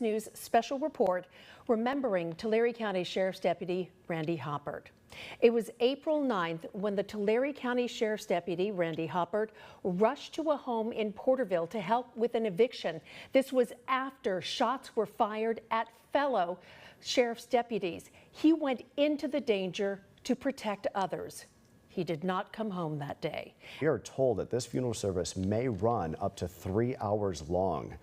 News special report remembering Tulare County Sheriff's Deputy Randy Hoppert. It was April 9th when the Tulare County Sheriff's Deputy Randy Hoppert rushed to a home in Porterville to help with an eviction. This was after shots were fired at fellow sheriff's deputies. He went into the danger to protect others. He did not come home that day. We are told that this funeral service may run up to 3 hours long.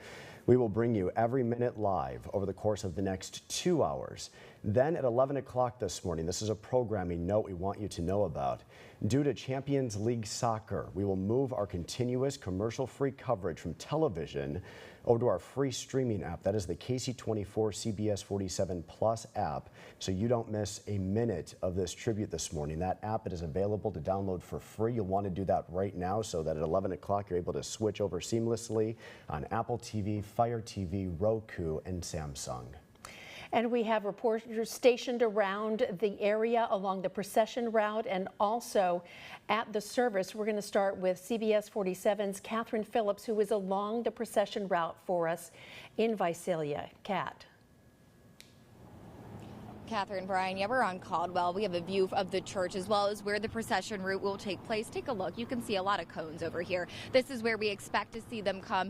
We will bring you every minute live over the course of the next 2 hours. Then at 11 o'clock this morning, this is a programming note we want you to know about. Due to Champions League Soccer, we will move our continuous commercial-free coverage from television over to our free streaming app. That is the KC24 CBS 47 Plus app, so you don't miss a minute of this tribute this morning. That app, it is available to download for free. You'll want to do that right now so that at 11 o'clock you're able to switch over seamlessly on Apple TV, Fire TV, Roku, and Samsung. And we have reporters stationed around the area along the procession route and also at the service. We're going to start with CBS 47's Catherine Phillips, who is along the procession route for us in Visalia. Kat. Catherine, Brian, yeah, we're on Caldwell. We have a view of the church as well as where the procession route will take place. Take a look. You can see a lot of cones over here. This is where we expect to see them come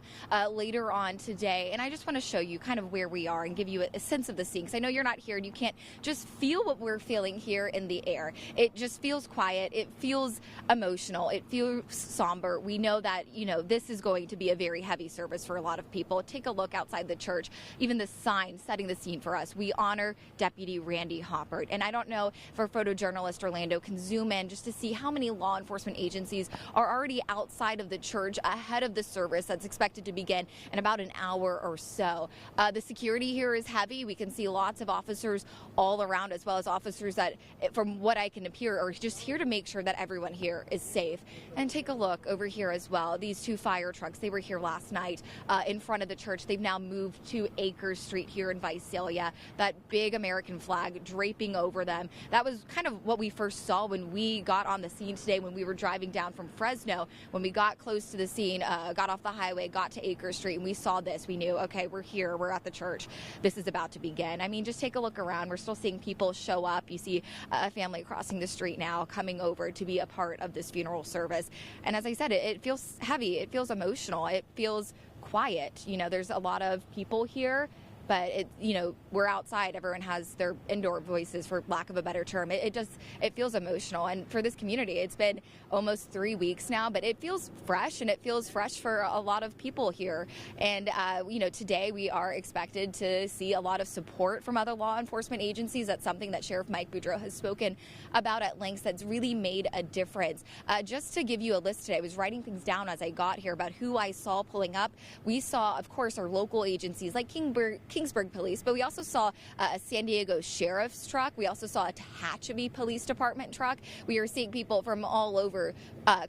later on today. And I just want to show you kind of where we are and give you a sense of the scene, because I know you're not here and you can't just feel what we're feeling here in the air. It just feels quiet. It feels emotional. It feels somber. We know that, you know, this is going to be a very heavy service for a lot of people. Take a look outside the church. Even the sign setting the scene for us. We honor Deputy Randy Hoppert. And I don't know if our photojournalist Orlando can zoom in just to see how many law enforcement agencies are already outside of the church ahead of the service that's expected to begin in about an hour or so. The security here is heavy. We can see lots of officers all around, as well as officers that, from what I can appear, are just here to make sure that everyone here is safe. And take a look over here as well. These two fire trucks, they were here last night in front of the church. They've now moved to Acres Street here in Visalia. That big American flag draping over them. That was kind of what we first saw when we got on the scene today when we were driving down from Fresno. When we got close to the scene, got off the highway, got to Acres Street, and we saw this. We knew, okay, we're here, we're at the church. This is about to begin. I mean, just take a look around. We're still seeing people show up. You see a family crossing the street now, coming over to be a part of this funeral service. And as I said, it feels heavy. It feels emotional. It feels quiet. You know, there's a lot of people here, but we're outside. Everyone has their indoor voices, for lack of a better term. It feels emotional. And for this community, it's been almost 3 weeks now, but it feels fresh, and it feels fresh for a lot of people here. And, today we are expected to see a lot of support from other law enforcement agencies. That's something that Sheriff Mike Boudreaux has spoken about at length that's really made a difference. Just to give you a list today, I was writing things down as I got here about who I saw pulling up. We saw, of course, our local agencies like Kingsburg Police, but we also saw a San Diego Sheriff's truck. We also saw a Tehachapi Police Department truck. We are seeing people from all over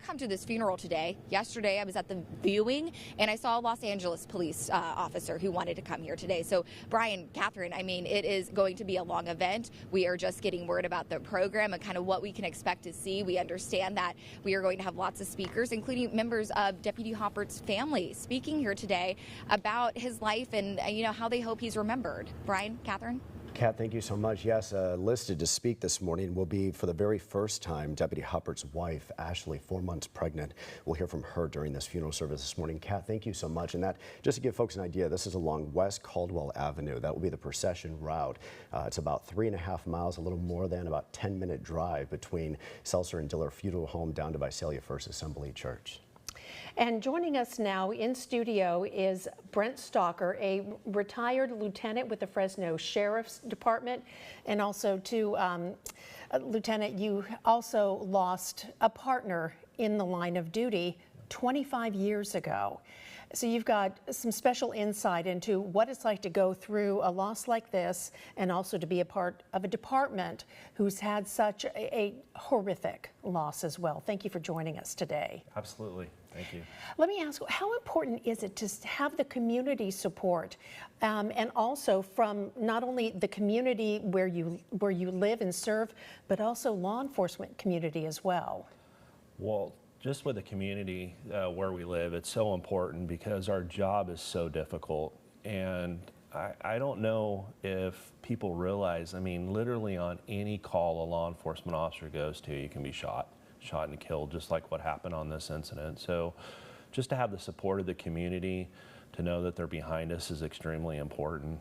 come to this funeral today. Yesterday, I was at the viewing, and I saw a Los Angeles police officer who wanted to come here today. So, Brian, Catherine, I mean, it is going to be a long event. We are just getting word about the program and kind of what we can expect to see. We understand that we are going to have lots of speakers, including members of Deputy Hoppert's family, speaking here today about his life and, how they hope he's remembered. Brian, Catherine? Kat, thank you so much. Yes, listed to speak this morning will be, for the very first time, Deputy Hoppert's wife, Ashley, 4 months pregnant. We'll hear from her during this funeral service this morning. Kat, thank you so much. And that, just to give folks an idea, this is along West Caldwell Avenue. That will be the procession route. It's about 3.5 miles, a little more than about 10-minute drive between Seltzer and Diller Funeral Home down to Visalia First Assembly Church. And joining us now in studio is Brent Stalker, a retired lieutenant with the Fresno Sheriff's Department. And also, Lieutenant, you also lost a partner in the line of duty 25 years ago. So you've got some special insight into what it's like to go through a loss like this, and also to be a part of a department who's had such a horrific loss as well. Thank you for joining us today. Absolutely. Thank you. Let me ask, how important is it to have the community support, and also from not only the community where you live and serve, but also law enforcement community as well? Well, just with the community where we live, it's so important because our job is so difficult. And I don't know if people realize, I mean, literally on any call a law enforcement officer goes to, you can be shot and killed, just like what happened on this incident. So just to have the support of the community, to know that they're behind us is extremely important.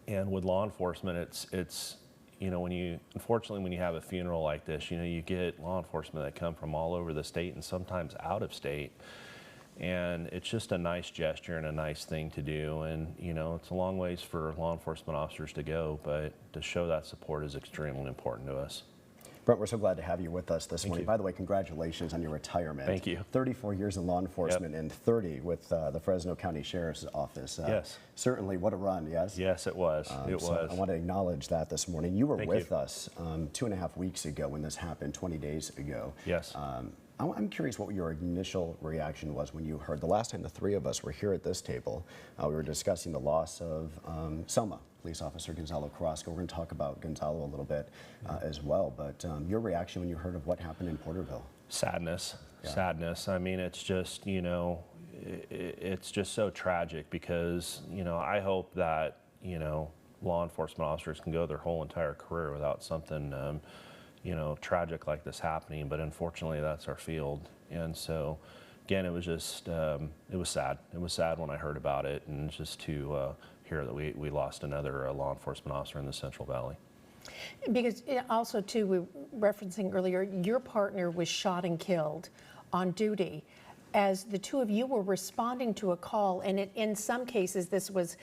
And with law enforcement, it's you know, unfortunately, when you have a funeral like this, you know, you get law enforcement that come from all over the state and sometimes out of state. And it's just a nice gesture and a nice thing to do. And, you know, it's a long ways for law enforcement officers to go, but to show that support is extremely important to us. Brent, we're so glad to have you with us this Thank morning. you. By the way, congratulations on your retirement. Thank you. 34 years in law enforcement and 30 with the Fresno County Sheriff's Office. Yes. Certainly, what a run, yes? Yes, it was. It So was. I want to acknowledge that this morning. You were Thank with you. us 2.5 weeks ago when this happened, 20 days ago. Yes. I'm curious what your initial reaction was when you heard. The last time the three of us were here at this table, we were discussing the loss of Selma, police officer Gonzalo Carrasco. We're going to talk about Gonzalo a little bit as well, but your reaction when you heard of what happened in Porterville? Sadness. Yeah. Sadness. I mean, it's just, you know, it's just so tragic because, you know, I hope that, you know, law enforcement officers can go their whole entire career without something, you know, tragic like this happening, but unfortunately that's our field. And so, again, it was just, it was sad. It was sad when I heard about it, and just to hear that we lost another law enforcement officer in the Central Valley. Because also, too, we were referencing earlier, your partner was shot and killed on duty as the two of you were responding to a call, and in some cases this was,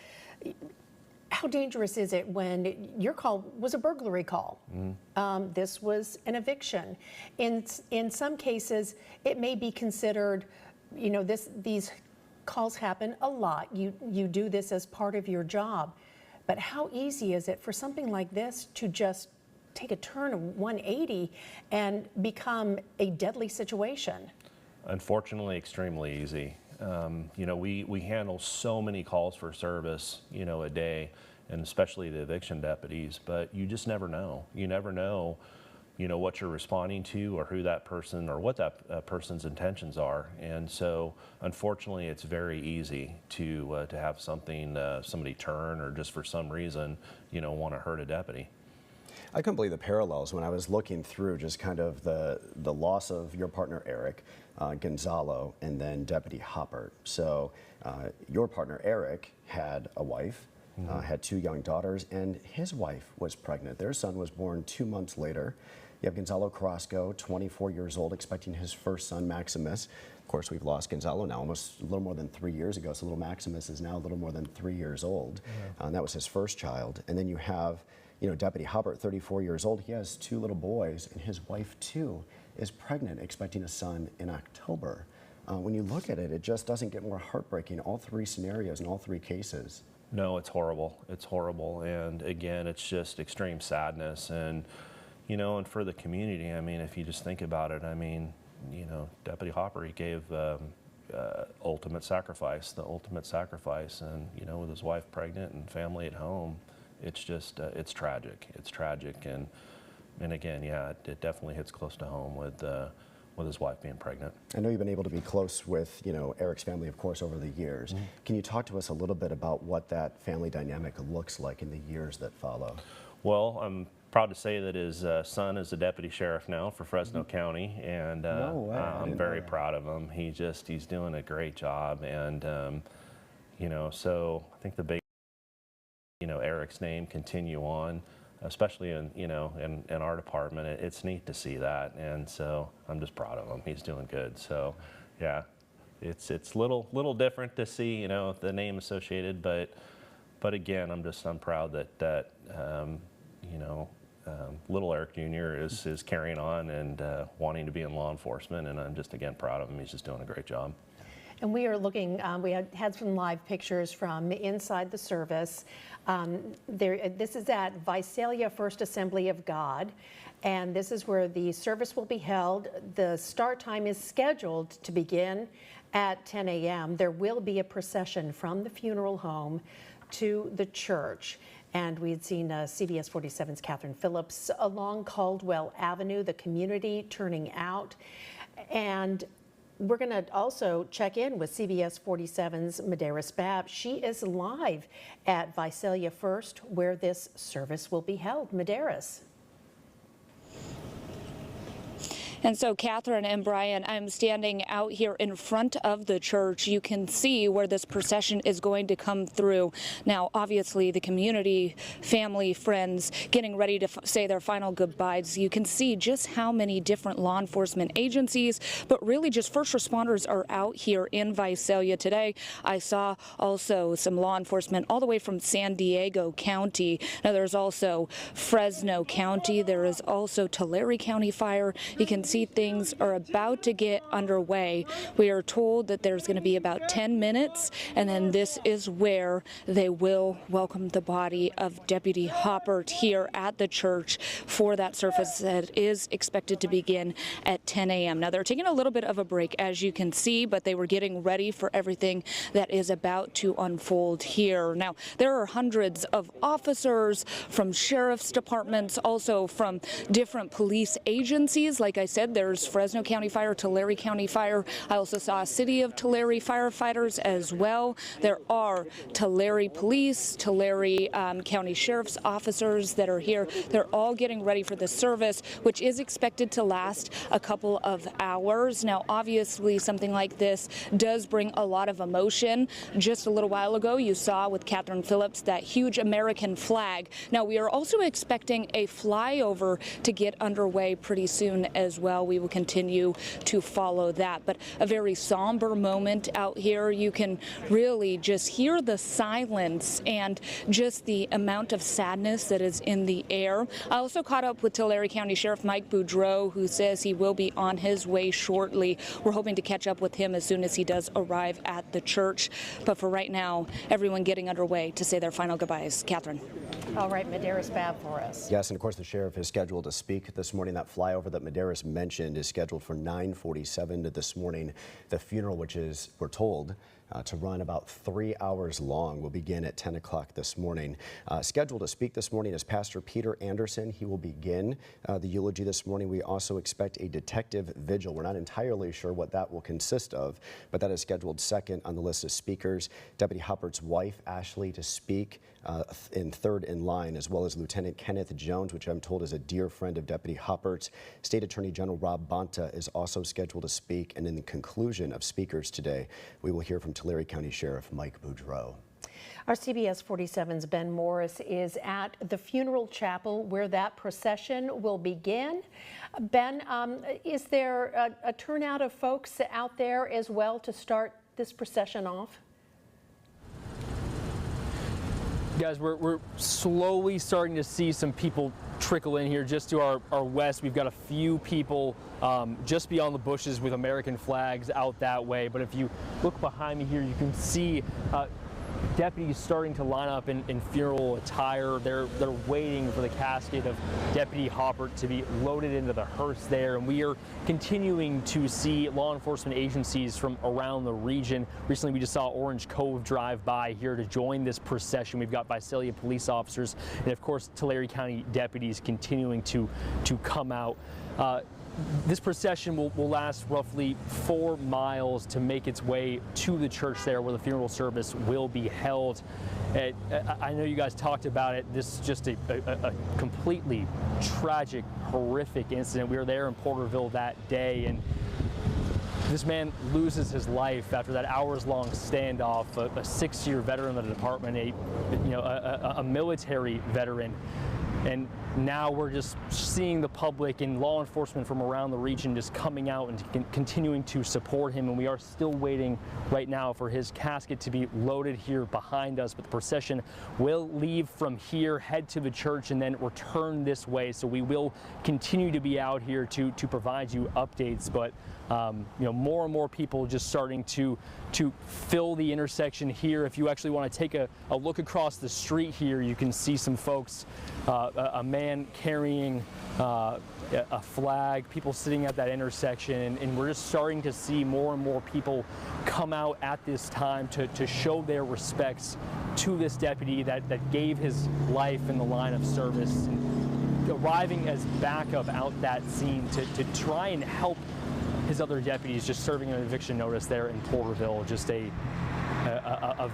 how dangerous is it when your call was a burglary call? This was an eviction. In some cases, it may be considered, you know, these calls happen a lot. You do this as part of your job. But how easy is it for something like this to just take a turn of 180 and become a deadly situation? Unfortunately, extremely easy. You know, we handle so many calls for service, you know, a day, and especially the eviction deputies, but you just never know. You never know, you know, what you're responding to or who that person or what that person's intentions are. And so, unfortunately, it's very easy to have somebody turn or just for some reason, you know, want to hurt a deputy. I couldn't believe the parallels when I was looking through just kind of the loss of your partner, Eric, Gonzalo, and then Deputy Hoppert. So your partner, Eric, had a wife, had two young daughters, and his wife was pregnant. Their son was born 2 months later. You have Gonzalo Carrasco, 24 years old, expecting his first son, Maximus. Of course, we've lost Gonzalo now almost a little more than 3 years ago, so little Maximus is now a little more than 3 years old. And that was his first child. And then you have, you know, Deputy Hoppert, 34 years old. He has two little boys, and his wife, too, is pregnant, expecting a son in October. When you look at it, it just doesn't get more heartbreaking, all three scenarios in all three cases. No, it's horrible. It's horrible. And again, it's just extreme sadness. And, you know, and for the community, I mean, if you just think about it, I mean, you know, Deputy Hopper, he gave ultimate sacrifice, the ultimate sacrifice. And, you know, with his wife pregnant and family at home, it's just, it's tragic. It's tragic. And again, yeah, it definitely hits close to home with his wife being pregnant. I know you've been able to be close with, you know, Eric's family, of course, over the years. Can you talk to us a little bit about what that family dynamic looks like in the years that follow? Well, I'm proud to say that his son is the deputy sheriff now for Fresno County, and No way. I I'm didn't very know that. proud of him. He's doing a great job, and you know, so I think the big, you know, Eric's name continue on, especially in, you know, in our department. It's neat to see that, and so I'm just proud of him. He's doing good. So, yeah, it's little different to see, you know, the name associated, but again, I'm proud that you know, little Eric Jr. is carrying on and wanting to be in law enforcement, and I'm just again proud of him. He's just doing a great job. And we are looking, we had some live pictures from inside the service. This is at Visalia First Assembly of God, and this is where the service will be held. The start time is scheduled to begin at 10 a.m. There will be a procession from the funeral home to the church. And we had seen CBS 47's Catherine Phillips along Caldwell Avenue, the community turning out. And we're going to also check in with CBS 47's Medeiros Babb. She is live at Visalia First, where this service will be held. Medeiros. And so, Catherine and Brian, I'm standing out here in front of the church. You can see where this procession is going to come through. Now, obviously, the community, family, friends getting ready to say their final goodbyes. You can see just how many different law enforcement agencies, but really just first responders are out here in Visalia today. I saw also some law enforcement all the way from San Diego County. Now, there's also Fresno County. There is also Tulare County Fire. You can see things are about to get underway. We are told that there's going to be about 10 minutes, and then this is where they will welcome the body of Deputy Hoppert here at the church for that service that is expected to begin at 10 a.m. Now, they're taking a little bit of a break, as you can see, but they were getting ready for everything that is about to unfold here. Now, there are hundreds of officers from sheriff's departments, also from different police agencies. Like I said, there's Fresno County Fire, Tulare County Fire. I also saw City of Tulare firefighters as well. There are Tulare police, Tulare County Sheriff's officers that are here. They're all getting ready for this service, which is expected to last a couple of hours. Now, obviously, something like this does bring a lot of emotion. Just a little while ago, you saw with Catherine Phillips that huge American flag. Now, we are also expecting a flyover to get underway pretty soon as well. We will continue to follow that, but a very somber moment out here. You can really just hear the silence and just the amount of sadness that is in the air. I also caught up with Tulare County Sheriff Mike Boudreau, who says he will be on his way shortly. We're hoping to catch up with him as soon as he does arrive at the church. But for right now, everyone getting underway to say their final goodbyes. Catherine. All right, Medeiros Babb for us. Yes, and of course the sheriff is scheduled to speak this morning. That flyover that Medeiros mentioned is scheduled for 9:47 this morning. The funeral, which is, we're told, to run about 3 hours long, will begin at 10 o'clock this morning. Scheduled to speak this morning is Pastor Peter Anderson. He will begin the eulogy this morning. We also expect a detective vigil. We're not entirely sure what that will consist of, but that is scheduled second on the list of speakers. Deputy Hoppert's wife, Ashley, to speak in third in line, as well as Lieutenant Kenneth Jones, which I'm told is a dear friend of Deputy Hoppert. State Attorney General Rob Bonta is also scheduled to speak, and in the conclusion of speakers today, we will hear from Tulare County Sheriff Mike Boudreau. Our CBS 47's Ben Morris is at the funeral chapel where that procession will begin. Ben, is there a turnout of folks out there as well to start this procession off? Guys, we're slowly starting to see some people trickle in here. Just to our west, we've got a few people just beyond the bushes with American flags out that way. But if you look behind me here, you can see deputies starting to line up in funeral attire. They're waiting for the casket of Deputy Hoppert to be loaded into the hearse there, and we are continuing to see law enforcement agencies from around the region. Recently, we just saw Orange Cove drive by here to join this procession. We've got Visalia police officers and, of course, Tulare County deputies continuing to come out. This procession will last roughly 4 miles to make its way to the church there where the funeral service will be held. I know you guys talked about it. This is just a completely tragic, horrific incident. We were there in Porterville that day, and this man loses his life after that hours-long standoff. A 6-year veteran of the department, a military veteran. And now we're just seeing the public and law enforcement from around the region just coming out and continuing to support him. And we are still waiting right now for his casket to be loaded here behind us. But the procession will leave from here, head to the church, and then return this way. So we will continue to be out here to provide you updates. But more and more people just starting to fill the intersection here. If you actually want to take a look across the street here, you can see some folks, a man carrying a flag, people sitting at that intersection, and we're just starting to see more and more people come out at this time to show their respects to this deputy that gave his life in the line of service, and arriving as backup out that scene to try and help his other deputies just serving an eviction notice there in Porterville. Just a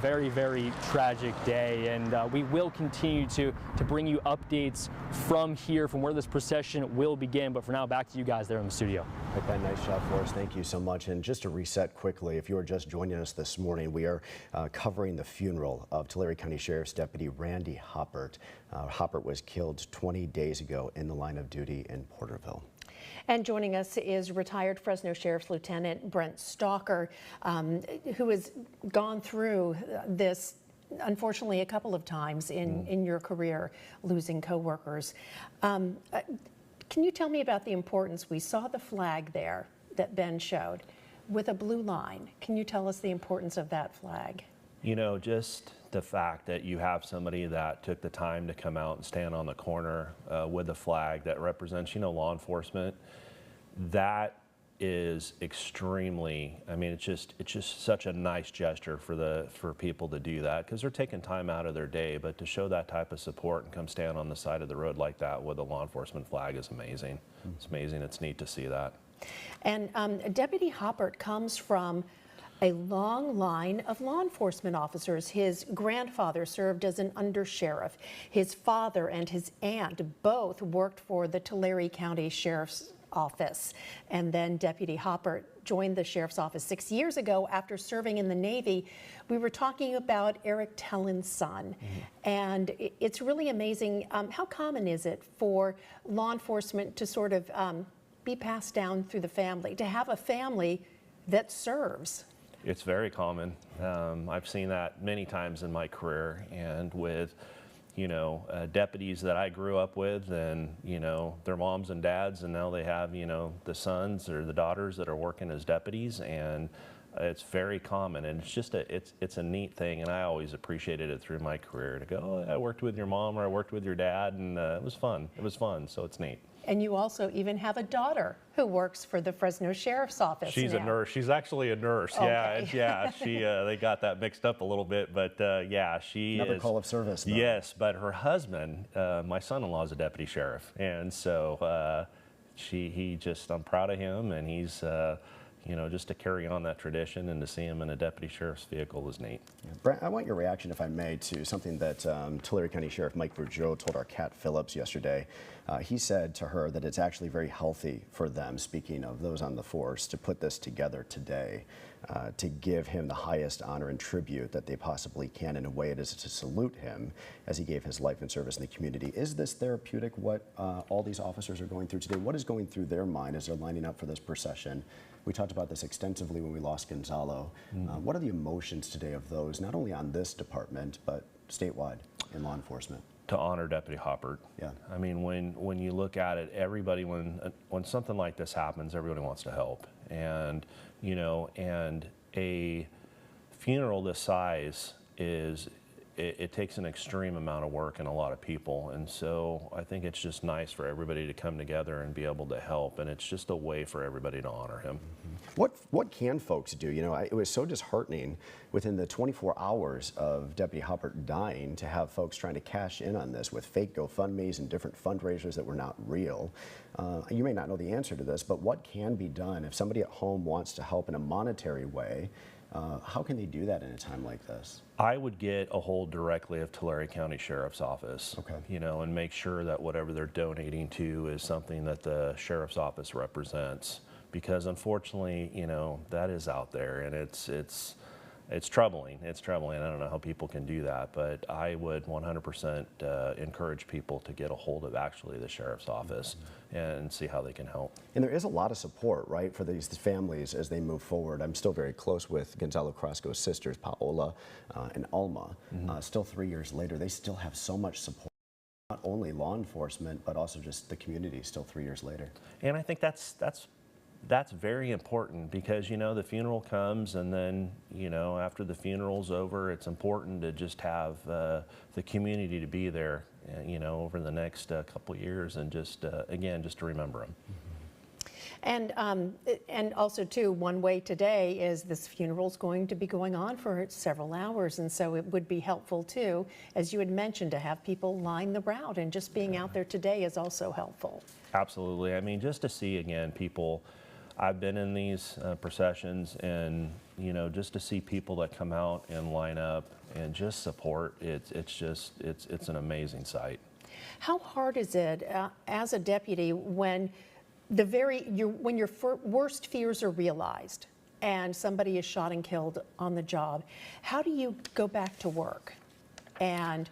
very, very tragic day, and we will continue to bring you updates from here, from where this procession will begin. But for now, back to you guys there in the studio. Right, Ben, nice job for us. Thank you so much. And just to reset quickly, if you are just joining us this morning, we are covering the funeral of Tulare County Sheriff's Deputy Randy Hoppert. Hoppert was killed 20 days ago in the line of duty in Porterville. And joining us is retired Fresno Sheriff's Lieutenant Brent Stalker, who has gone through this, unfortunately, a couple of times in your career, losing coworkers. Can you tell me about the importance? We saw the flag there that Ben showed with a blue line. Can you tell us the importance of that flag? You know, just the fact that you have somebody that took the time to come out and stand on the corner with a flag that represents, law enforcement, that is extremely, I mean, it's just such a nice gesture for people to do that, because they're taking time out of their day. But to show that type of support and come stand on the side of the road like that with a law enforcement flag is amazing. It's amazing. It's neat to see that. And Deputy Hoppert comes from a long line of law enforcement officers. His grandfather served as an undersheriff. His father and his aunt both worked for the Tulare County Sheriff's Office. And then Deputy Hoppert joined the Sheriff's Office 6 years ago after serving in the Navy. We were talking about Eric Tellen's son. And it's really amazing. How common is it for law enforcement to sort of be passed down through the family, to have a family that serves? It's very common. I've seen that many times in my career, and with, deputies that I grew up with, and, their moms and dads, and now they have, the sons or the daughters that are working as deputies, and it's very common. And it's just it's a neat thing, and I always appreciated it through my career to go, oh, I worked with your mom or I worked with your dad, and it was fun. It was fun, so it's neat. And you also even have a daughter who works for the Fresno Sheriff's Office. She's now. a nurse. She's actually a nurse. Okay. Yeah. She they got that mixed up a little bit, but yeah, she Another is. call of service, though. Yes, but her husband, my son-in-law, is a deputy sheriff, and so I'm proud of him, and he's. Just to carry on that tradition and to see him in a deputy sheriff's vehicle is neat. Yeah. Brent, I want your reaction, if I may, to something that Tulare County Sheriff Mike Bourgeau told our Kat Phillips yesterday. He said to her that it's actually very healthy for them, speaking of those on the force, to put this together today, to give him the highest honor and tribute that they possibly can. In a way, it is to salute him as he gave his life and service in the community. Is this therapeutic, what all these officers are going through today? What is going through their mind as they're lining up for this procession? We talked about this extensively when we lost Gonzalo. What are the emotions today of those, not only on this department, but statewide in law enforcement? To honor Deputy Hoppert. Yeah. I mean, when you look at it, everybody, when something like this happens, everybody wants to help. And, and a funeral this size it takes an extreme amount of work and a lot of people. And so I think it's just nice for everybody to come together and be able to help. And it's just a way for everybody to honor him. What can folks do? It was so disheartening within the 24 hours of Deputy Hoppert dying to have folks trying to cash in on this with fake GoFundMes and different fundraisers that were not real. You may not know the answer to this, but what can be done if somebody at home wants to help in a monetary way? How can they do that in a time like this? I would get a hold directly of Tulare County Sheriff's Office, okay. And make sure that whatever they're donating to is something that the Sheriff's Office represents. Because unfortunately, that is out there, and it's troubling. It's troubling. I don't know how people can do that, but I would 100% encourage people to get a hold of actually the Sheriff's Office and see how they can help. And there is a lot of support, right, for these families as they move forward. I'm still very close with Gonzalo Carrasco's sisters, Paola and Alma. Still 3 years later, they still have so much support. Not only law enforcement, but also just the community still 3 years later. And I think that's very important, because the funeral comes, and then after the funeral's over, it's important to just have the community to be there over the next couple of years, and just again, just to remember them. And also too, one way today is this funeral's going to be going on for several hours, and so it would be helpful too, as you had mentioned, to have people line the route, and just being out there today is also helpful. Absolutely. I mean, just to see again people I've been in these processions, and just to see people that come out and line up and just support, it's an amazing sight. How hard is it as a deputy when when your worst fears are realized and somebody is shot and killed on the job? How do you go back to work and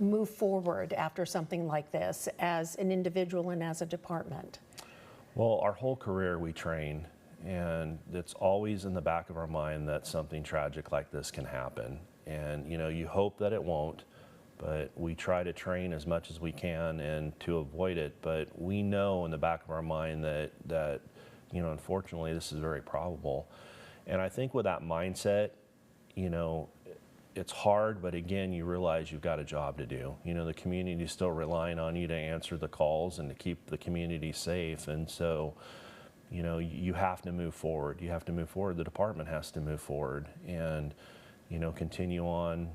move forward after something like this as an individual and as a department? Well, our whole career we train, and it's always in the back of our mind that something tragic like this can happen. And you hope that it won't, but we try to train as much as we can and to avoid it. But we know in the back of our mind that unfortunately this is very probable. And I think with that mindset, it's hard, but again, you realize you've got a job to do. The community is still relying on you to answer the calls and to keep the community safe. And so, you have to move forward. You have to move forward. The department has to move forward and, continue on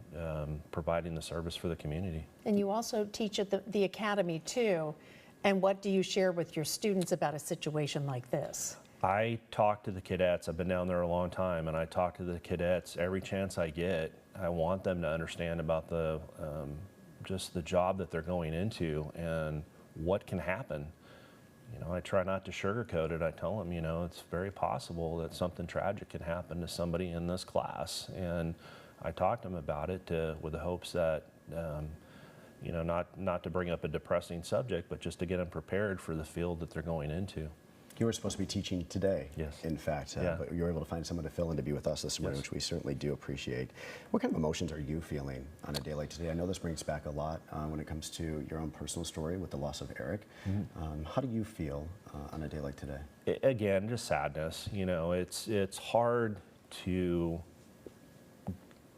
providing the service for the community. And you also teach at the academy too. And what do you share with your students about a situation like this? I talk to the cadets. I've been down there a long time, and I talk to the cadets every chance I get. I want them to understand about just the job that they're going into and what can happen. I try not to sugarcoat it. I tell them, it's very possible that something tragic can happen to somebody in this class, and I talk to them about it with the hopes that, not to bring up a depressing subject, but just to get them prepared for the field that they're going into. You were supposed to be teaching today, yes, in fact, yeah. But you were able to find someone to fill in to be with us this morning, yes, which we certainly do appreciate. What kind of emotions are you feeling on a day like today? I know this brings back a lot when it comes to your own personal story with the loss of Eric. Mm-hmm. How do you feel on a day like today? Again, just sadness. It's hard to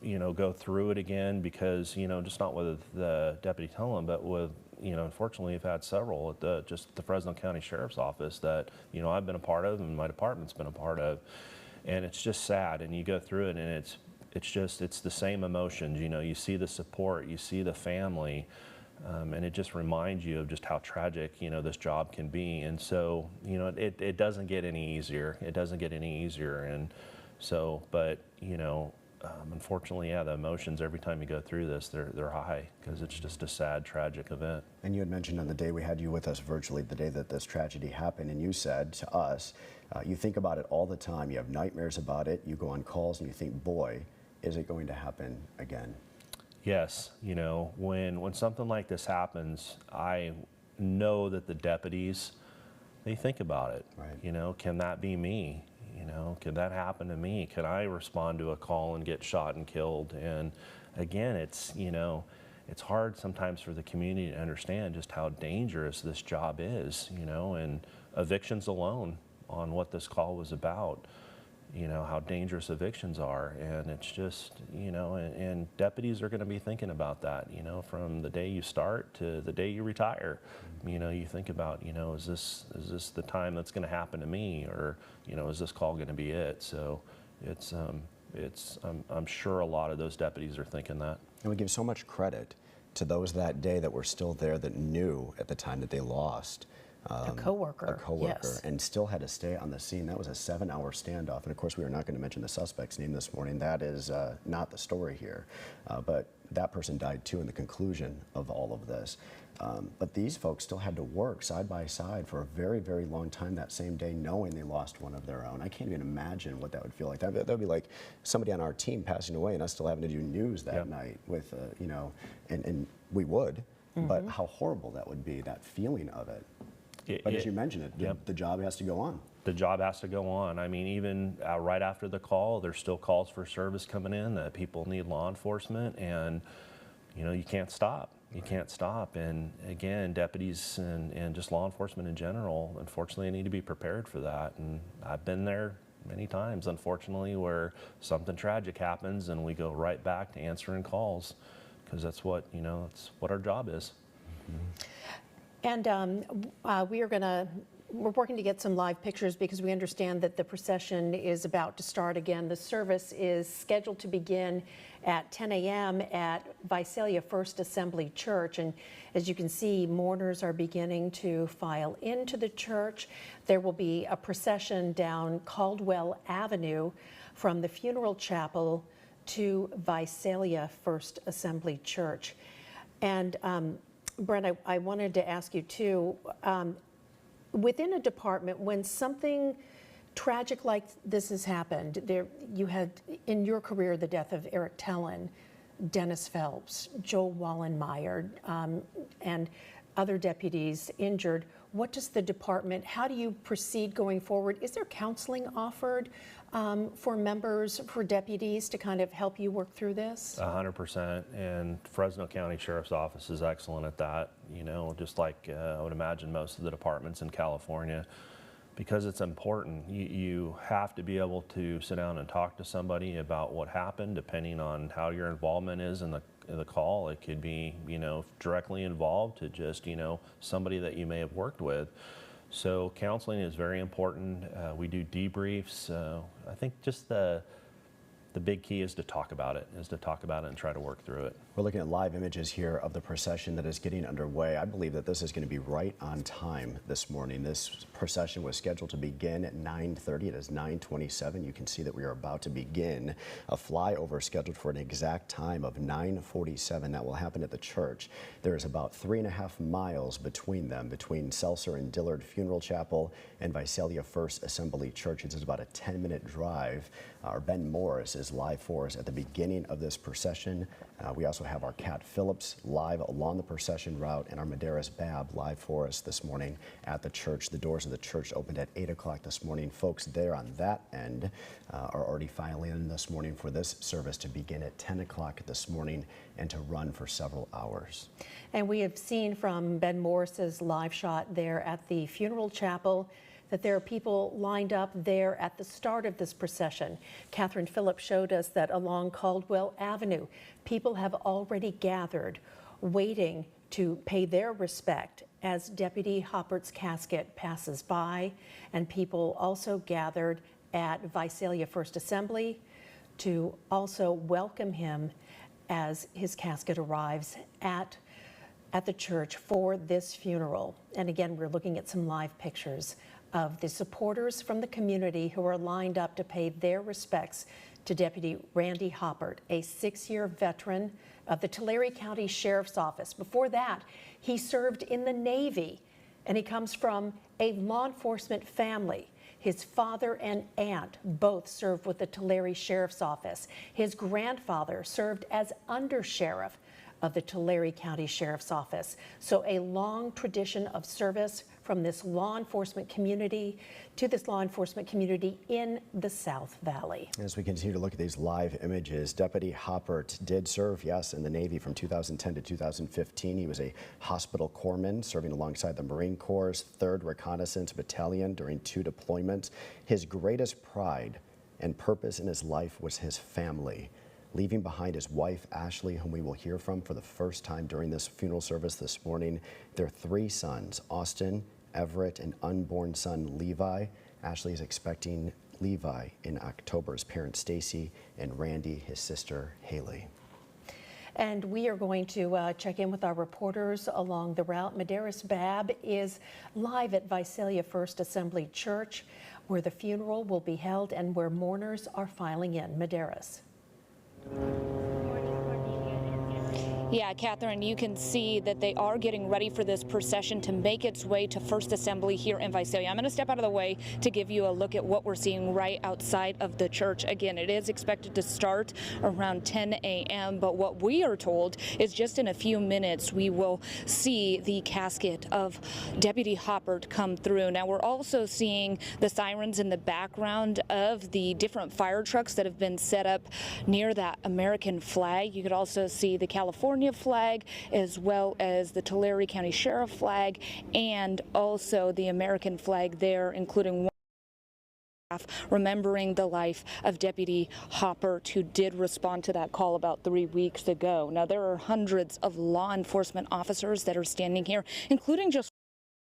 go through it again because just not with the deputy telling, but with unfortunately, we've had several at the Fresno County Sheriff's Office that, I've been a part of and my department's been a part of. And it's just sad, and you go through it, and it's the same emotions. You see the support, you see the family, and it just reminds you of just how tragic, this job can be. And so, it doesn't get any easier. It doesn't get any easier. And so, but, unfortunately, the emotions every time you go through this, they're high because it's just a sad, tragic event. And you had mentioned on the day we had you with us virtually, the day that this tragedy happened, and you said to us, you think about it all the time. You have nightmares about it. You go on calls and you think, boy, is it going to happen again? Yes. When something like this happens, I know that the deputies, they think about it. Right. Can that be me? Can that happen to me? Can I respond to a call and get shot and killed? And again, it's hard sometimes for the community to understand just how dangerous this job is, and evictions alone on what this call was about, how dangerous evictions are. And it's just, and deputies are going to be thinking about that, from the day you start to the day you retire. You think about, is this the time that's going to happen to me, or, is this call going to be it? So I'm sure a lot of those deputies are thinking that. And we give so much credit to those that day that were still there that knew at the time that they lost a coworker, yes, and still had to stay on the scene. That was a 7-hour standoff. And of course, we are not going to mention the suspect's name this morning. That is not the story here. But that person died too in the conclusion of all of this. But these folks still had to work side by side for a very, very long time that same day, knowing they lost one of their own. I can't even imagine what that would feel like. That would be like somebody on our team passing away and us still having to do news that night with, and we would, but how horrible that would be, that feeling of it. But as you mentioned the job has to go on. The job has to go on. I mean, even right after the call, there's still calls for service coming in that people need law enforcement, and you can't stop. You can't stop. And again, deputies and just law enforcement in general, unfortunately, need to be prepared for that. And I've been there many times, unfortunately, where something tragic happens and we go right back to answering calls because that's what, that's what our job is. And we are going to we're working to get some live pictures because we understand that the procession is about to start again. The service is scheduled to begin at 10 a.m. at Visalia First Assembly Church. And as you can see, mourners are beginning to file into the church. There will be a procession down Caldwell Avenue from the funeral chapel to Visalia First Assembly Church. And Brent, I wanted to ask you too, within a department, when something tragic like this has happened, you had in your career the death of Eric Tellen, Dennis Phelps, Joel Wallenmeyer, and other deputies injured. What does the department, how do you proceed going forward? Is there counseling offered for members, for deputies to kind of help you work through this? 100%, and Fresno County Sheriff's Office is excellent at that, you know, just like I would imagine most of the departments in California, because it's important. You have to be able to sit down and talk to somebody about what happened, depending on how your involvement is in the call. It could be, you know, directly involved to just, you know, somebody that you may have worked with. So counseling is very important. We do debriefs. I think just the big key is to talk about it, and try to work through it. We're looking at live images here of the procession that is getting underway. I believe that this is going to be right on time this morning. This procession was scheduled to begin at 9:30. It is 9:27. You can see that we are about to begin a flyover scheduled for an exact time of 9:47. That will happen at the church. There is about 3.5 miles between them, between Seltzer and Dillard Funeral Chapel and Visalia First Assembly Church. It is about a 10-minute drive. Our Ben Morris is live for us at the beginning of this procession. We also have our Cat Phillips live along the procession route, and our Medeiros Bab live for us this morning at the church. The doors of the church opened at 8 o'clock this morning. Folks there on that end are already filing in this morning for this service to begin at 10 o'clock this morning and to run for several hours. And we have seen from Ben Morris's live shot there at the funeral chapel that there are people lined up there at the start of this procession. Catherine Phillips showed us that along Caldwell Avenue, people have already gathered, waiting to pay their respect as Deputy Hoppert's casket passes by, and people also gathered at Visalia First Assembly to also welcome him as his casket arrives at the church for this funeral. And again, we're looking at some live pictures of the supporters from the community who are lined up to pay their respects to Deputy Randy Hoppert, a 6-year veteran of the Tulare County Sheriff's Office. Before that, he served in the Navy, and he comes from a law enforcement family. His father and aunt both served with the Tulare Sheriff's Office. His grandfather served as undersheriff of the Tulare County Sheriff's Office. So a long tradition of service from this law enforcement community to this law enforcement community in the South Valley. As we continue to look at these live images, Deputy Hoppert did serve, yes, in the Navy from 2010 to 2015. He was a hospital corpsman serving alongside the Marine Corps' 3rd Reconnaissance Battalion during 2 deployments. His greatest pride and purpose in his life was his family, leaving behind his wife, Ashley, whom we will hear from for the first time during this funeral service this morning. Their 3 sons, Austin, Everett, and unborn son, Levi. Ashley is expecting Levi in October. His parents, Stacy, and Randy, his sister, Haley. And we are going to check in with our reporters along the route. Medeiros Bab is live at Visalia First Assembly Church, where the funeral will be held and where mourners are filing in. Medeiros. Yeah, Catherine, you can see that they are getting ready for this procession to make its way to First Assembly here in Visalia. I'm going to step out of the way to give you a look at what we're seeing right outside of the church. Again, it is expected to start around 10 a.m., but what we are told is just in a few minutes we will see the casket of Deputy Hoppert come through. Now, we're also seeing the sirens in the background of the different fire trucks that have been set up near that American flag. You could also see the California flag, as well as the Tulare County Sheriff flag, and also the American flag there, including remembering the life of Deputy Hoppert, who did respond to that call about 3 weeks ago. Now, there are hundreds of law enforcement officers that are standing here, including just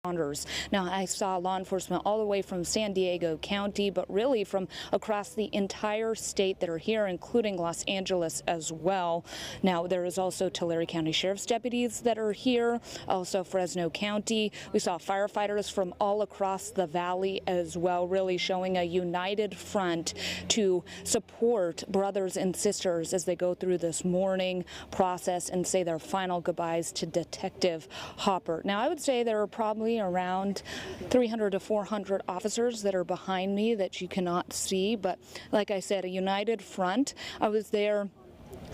Now, I saw law enforcement all the way from San Diego County, but really from across the entire state that are here, including Los Angeles as well. Now, there is also Tulare County Sheriff's deputies that are here, also Fresno County. We saw firefighters from all across the valley as well, really showing a united front to support brothers and sisters as they go through this mourning process and say their final goodbyes to Detective Hoppert. Now, I would say there are probably around 300 to 400 officers that are behind me that you cannot see, but like I said, a united front. I was there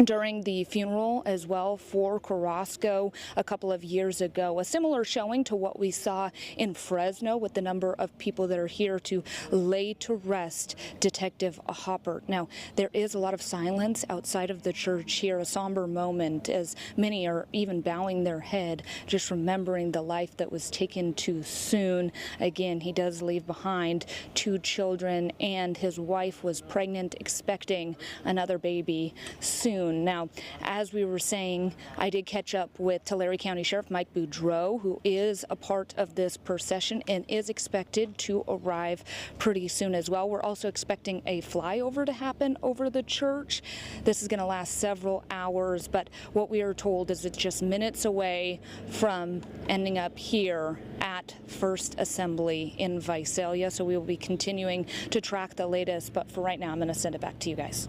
during the funeral as well for Carrasco a couple of years ago. A similar showing to what we saw in Fresno with the number of people that are here to lay to rest Detective Hoppert. Now, there is a lot of silence outside of the church here, a somber moment as many are even bowing their head, just remembering the life that was taken too soon. Again, he does leave behind 2 children, and his wife was pregnant, expecting another baby soon. Now, as we were saying, I did catch up with Tulare County Sheriff Mike Boudreau, who is a part of this procession and is expected to arrive pretty soon as well. We're also expecting a flyover to happen over the church. This is going to last several hours, but what we are told is it's just minutes away from ending up here at First Assembly in Visalia. So we will be continuing to track the latest, but for right now, I'm going to send it back to you guys.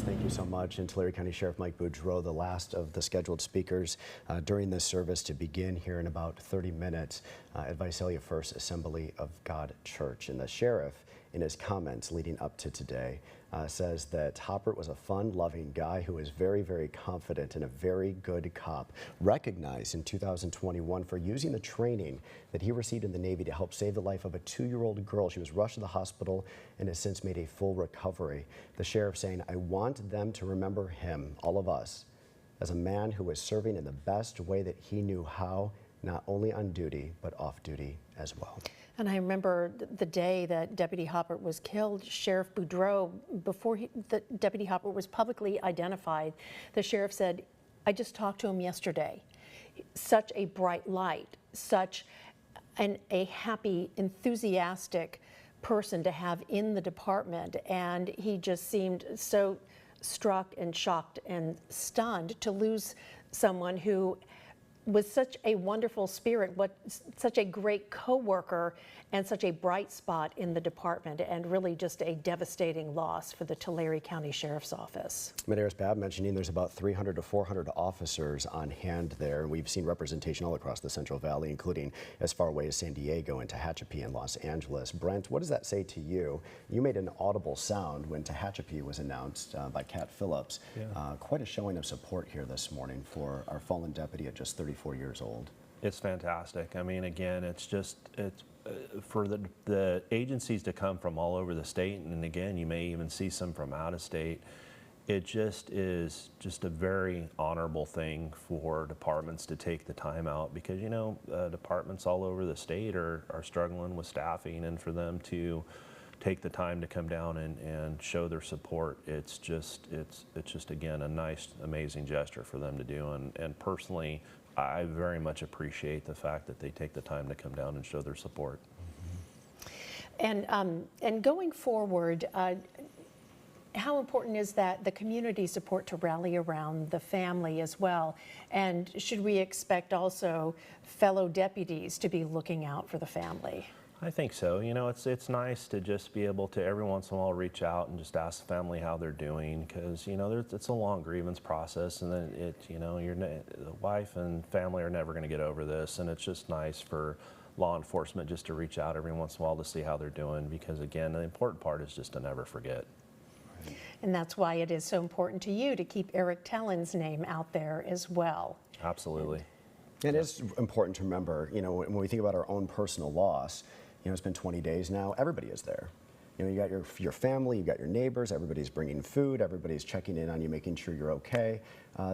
Thank you so much. And Tulare County Sheriff Mike Boudreau, the last of the scheduled speakers during this service to begin here in about 30 minutes at Visalia First Assembly of God Church. And the sheriff, in his comments leading up to today, says that Hoppert was a fun, loving guy who was very, very confident and a very good cop, recognized in 2021 for using the training that he received in the Navy to help save the life of a 2-year-old girl. She was rushed to the hospital and has since made a full recovery. The sheriff saying, "I want them to remember him, all of us, as a man who was serving in the best way that he knew how, not only on duty, but off duty as well." And I remember the day that Deputy Hoppert was killed, Sheriff Boudreau, before the Deputy Hoppert was publicly identified, the sheriff said, "I just talked to him yesterday." Such a bright light, such a happy, enthusiastic person to have in the department. And he just seemed so struck and shocked and stunned to lose someone who was such a wonderful spirit, such a great co-worker, and such a bright spot in the department, and really just a devastating loss for the Tulare County Sheriff's Office. Medeiros Babb mentioning there's about 300 to 400 officers on hand there. We've seen representation all across the Central Valley, including as far away as San Diego and Tehachapi and Los Angeles. Brent, what does that say to you? You made an audible sound when Tehachapi was announced by Cat Phillips. Yeah. Quite a showing of support here this morning for our fallen deputy at just 34 years old. It's fantastic. I mean, again, it's for the agencies to come from all over the state, and again, you may even see some from out of state. It just is just a very honorable thing for departments to take the time out, because you know departments all over the state are struggling with staffing, and for them to take the time to come down and show their support, it's just again a nice, amazing gesture for them to do. And personally, I very much appreciate the fact that they take the time to come down and show their support. And going forward, how important is that the community support to rally around the family as well? And should we expect also fellow deputies to be looking out for the family? I think so. You know, it's nice to just be able to every once in a while reach out and just ask the family how they're doing, because you know it's a long grievance process, and then the wife and family are never going to get over this, and it's just nice for law enforcement just to reach out every once in a while to see how they're doing, because again, the important part is just to never forget. And that's why it is so important to you to keep Eric Tellen's name out there as well. Absolutely. It is important to remember, you know, when we think about our own personal loss, you know, it's been 20 days now, everybody is there. You know, you got your family, you got your neighbors, everybody's bringing food, everybody's checking in on you, making sure you're okay.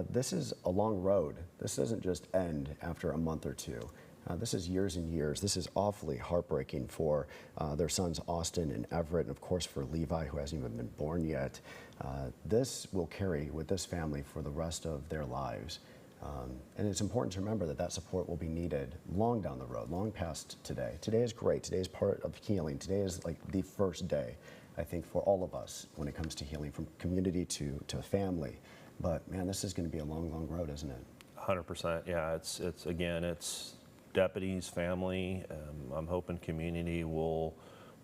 This is a long road. This doesn't just end after a month or two. This is years and years. This is awfully heartbreaking for their sons, Austin and Everett, and of course for Levi, who hasn't even been born yet. This will carry with this family for the rest of their lives. And it's important to remember that that support will be needed long down the road, long past today. Today is great. Today is part of healing. Today is like the first day, I think, for all of us when it comes to healing, from community to family. But man, this is going to be a long, long road, isn't it? 100%. Yeah, it's deputies, family. I'm hoping community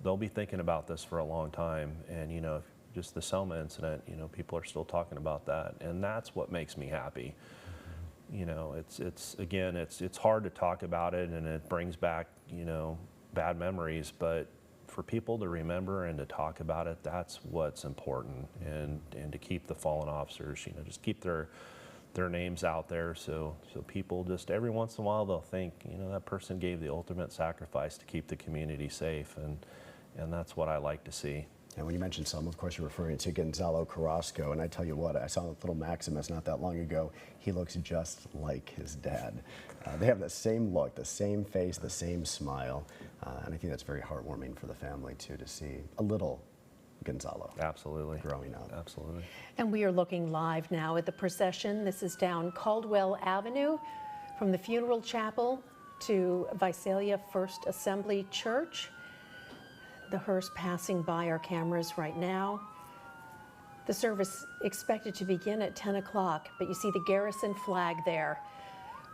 they'll be thinking about this for a long time. And, just the Selma incident, people are still talking about that. And that's what makes me happy. It's hard to talk about it, and it brings back, bad memories, but for people to remember and to talk about it, that's what's important. And to keep the fallen officers, just keep their names out there, so people just every once in a while they'll think, that person gave the ultimate sacrifice to keep the community safe, and that's what I like to see. And when you mentioned Selma, of course, you're referring to Gonzalo Carrasco. And I tell you what, I saw little Maximus not that long ago. He looks just like his dad. They have the same look, the same face, the same smile. And I think that's very heartwarming for the family, too, to see a little Gonzalo. Absolutely. Growing up. Absolutely. And we are looking live now at the procession. This is down Caldwell Avenue from the funeral chapel to Visalia First Assembly Church. The hearse passing by our cameras right now. The service expected to begin at 10 o'clock, but you see the garrison flag there,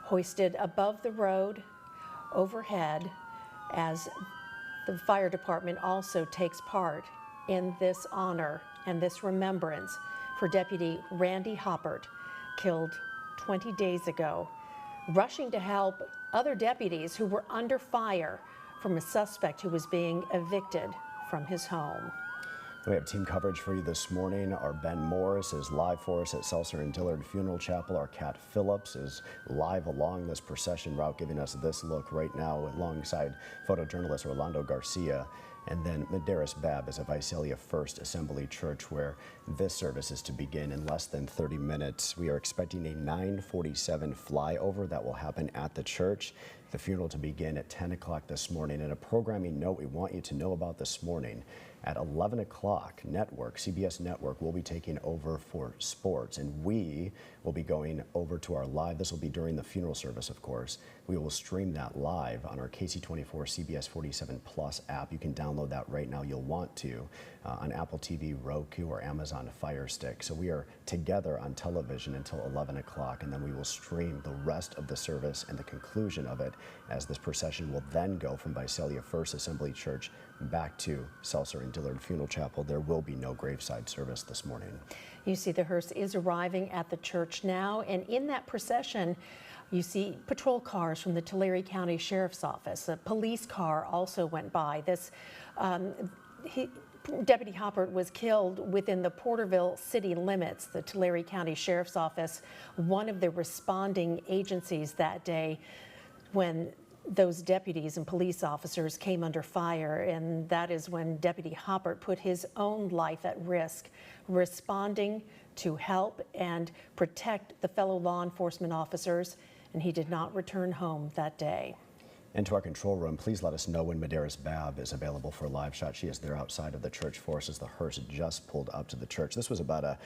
hoisted above the road overhead, as the fire department also takes part in this honor and this remembrance for Deputy Randy Hoppert, killed 20 days ago, rushing to help other deputies who were under fire from a suspect who was being evicted from his home. We have team coverage for you this morning. Our Ben Morris is live for us at Seltzer and Dillard Funeral Chapel. Our Kat Phillips is live along this procession route, giving us this look right now alongside photojournalist Orlando Garcia. And then Medeiros Bab is at Visalia First Assembly Church, where this service is to begin in less than 30 minutes. We are expecting a 9:47 flyover that will happen at the church. The funeral to begin at 10 o'clock this morning. And a programming note we want you to know about this morning. At 11 o'clock, CBS Network will be taking over for sports, and we will be going over to our live. This will be during the funeral service, of course. We will stream that live on our KC24 CBS 47 Plus app. You can download that right now. You'll want to on Apple TV, Roku, or Amazon Fire Stick. So we are together on television until 11 o'clock, and then we will stream the rest of the service and the conclusion of it, as this procession will then go from Visalia First Assembly Church back to Seltzer and Dillard Funeral Chapel. There will be no graveside service this morning. You see the hearse is arriving at the church now, and in that procession, you see patrol cars from the Tulare County Sheriff's Office. A police car also went by. Deputy Hoppert was killed within the Porterville city limits. The Tulare County Sheriff's Office, one of the responding agencies that day when those deputies and police officers came under fire, and that is when Deputy Hoppert put his own life at risk, responding to help and protect the fellow law enforcement officers, and he did not return home that day. And to our control room, please let us know when Medeiros Bab is available for a live shot. She is there outside of the church for us as the hearse just pulled up to the church. This was about a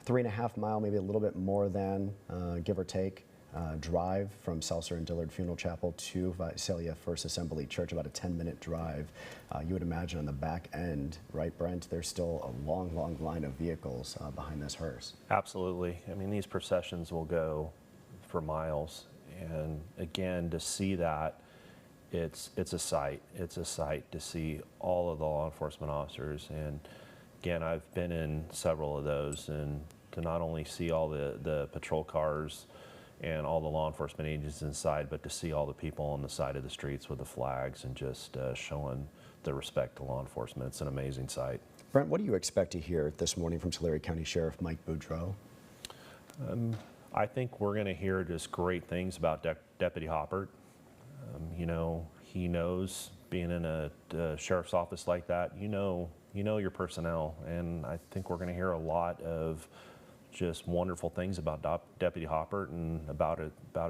3.5 mile, maybe a little bit more than, give or take, drive from Seltzer and Dillard Funeral Chapel to Visalia First Assembly Church, about a 10-minute drive. You would imagine on the back end, right, Brent, there's still a long, long line of vehicles behind this hearse. Absolutely. I mean, these processions will go for miles. And again, to see that, it's a sight. It's a sight to see all of the law enforcement officers. And again, I've been in several of those, and to not only see all the patrol cars and all the law enforcement agents inside, but to see all the people on the side of the streets with the flags and just showing the respect to law enforcement. It's an amazing sight. Brent, what do you expect to hear this morning from Tulare County Sheriff Mike Boudreau? I think we're going to hear just great things about Deputy Hoppert. He knows, being in a sheriff's office like that, you know your personnel, and I think we're going to hear a lot of just wonderful things about Deputy Hoppert and about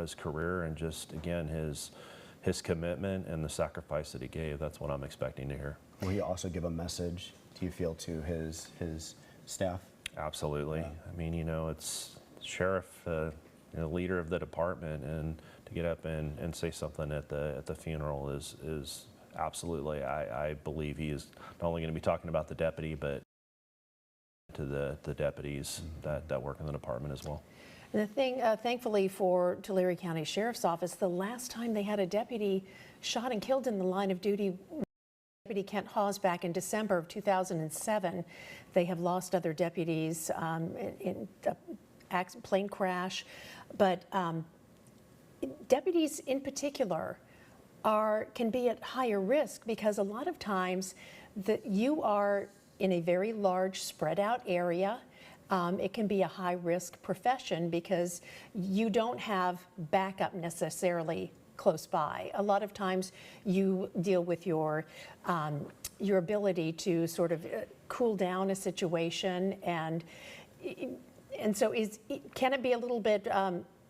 his career, and just again his commitment and the sacrifice that he gave. That's what I'm expecting to hear. Will he also give a message, do you feel, to his staff? Absolutely. Yeah. I mean, it's sheriff. leader of the department, and to get up and say something at the funeral is absolutely, I believe he is not only going to be talking about the deputy, but to the deputies that work in the department as well. And the thing, thankfully for Tulare County Sheriff's Office, the last time they had a deputy shot and killed in the line of duty, Deputy Kent Hawes, back in December of 2007. They have lost other deputies in a plane crash, but deputies in particular can be at higher risk because a lot of times that you are in a very large spread out area. It can be a high-risk profession because you don't have backup necessarily close by. A lot of times you deal with your ability to sort of cool down a situation, and so can it be a little bit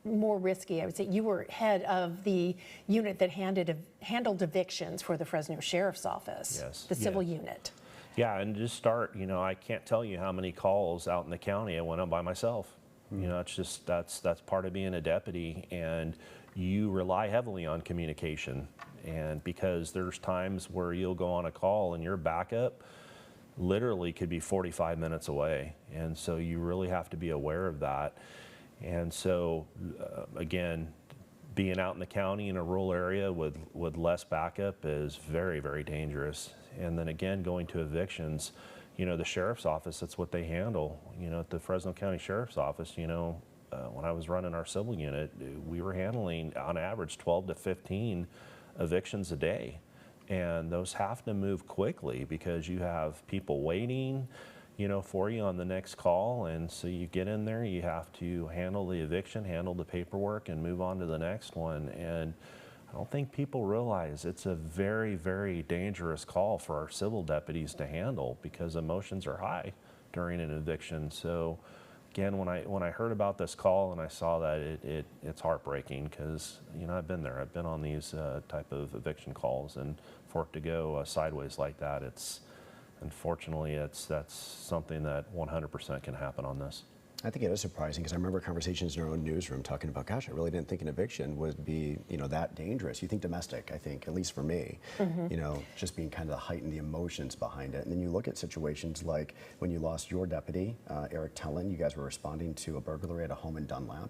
more risky? I would say you were head of the unit that handled evictions for the Fresno Sheriff's Office, Yes. the civil unit. Yeah, and just start, I can't tell you how many calls out in the county I went on by myself. It's just, that's part of being a deputy, and you rely heavily on communication. And because there's times where you'll go on a call and your backup literally could be 45 minutes away. And so you really have to be aware of that. And so, again, being out in the county in a rural area with less backup is very, very dangerous. And then again, going to evictions, the sheriff's office, that's what they handle. At the Fresno County Sheriff's Office, when I was running our civil unit, we were handling on average 12 to 15 evictions a day. And those have to move quickly because you have people waiting, for you on the next call. And so you get in there, you have to handle the eviction, handle the paperwork, and move on to the next one. And I don't think people realize it's a very, very dangerous call for our civil deputies to handle because emotions are high during an eviction. So again, when I heard about this call and I saw that, it's heartbreaking because, I've been there. I've been on these type of eviction calls, and for it to go sideways like that, unfortunately, that's something that 100% can happen on this. I think it is surprising because I remember conversations in our own newsroom talking about, gosh, I really didn't think an eviction would be, that dangerous. You think domestic, I think, at least for me, just being kind of heightened the emotions behind it. And then you look at situations like when you lost your deputy, Eric Tellen, you guys were responding to a burglary at a home in Dunlap.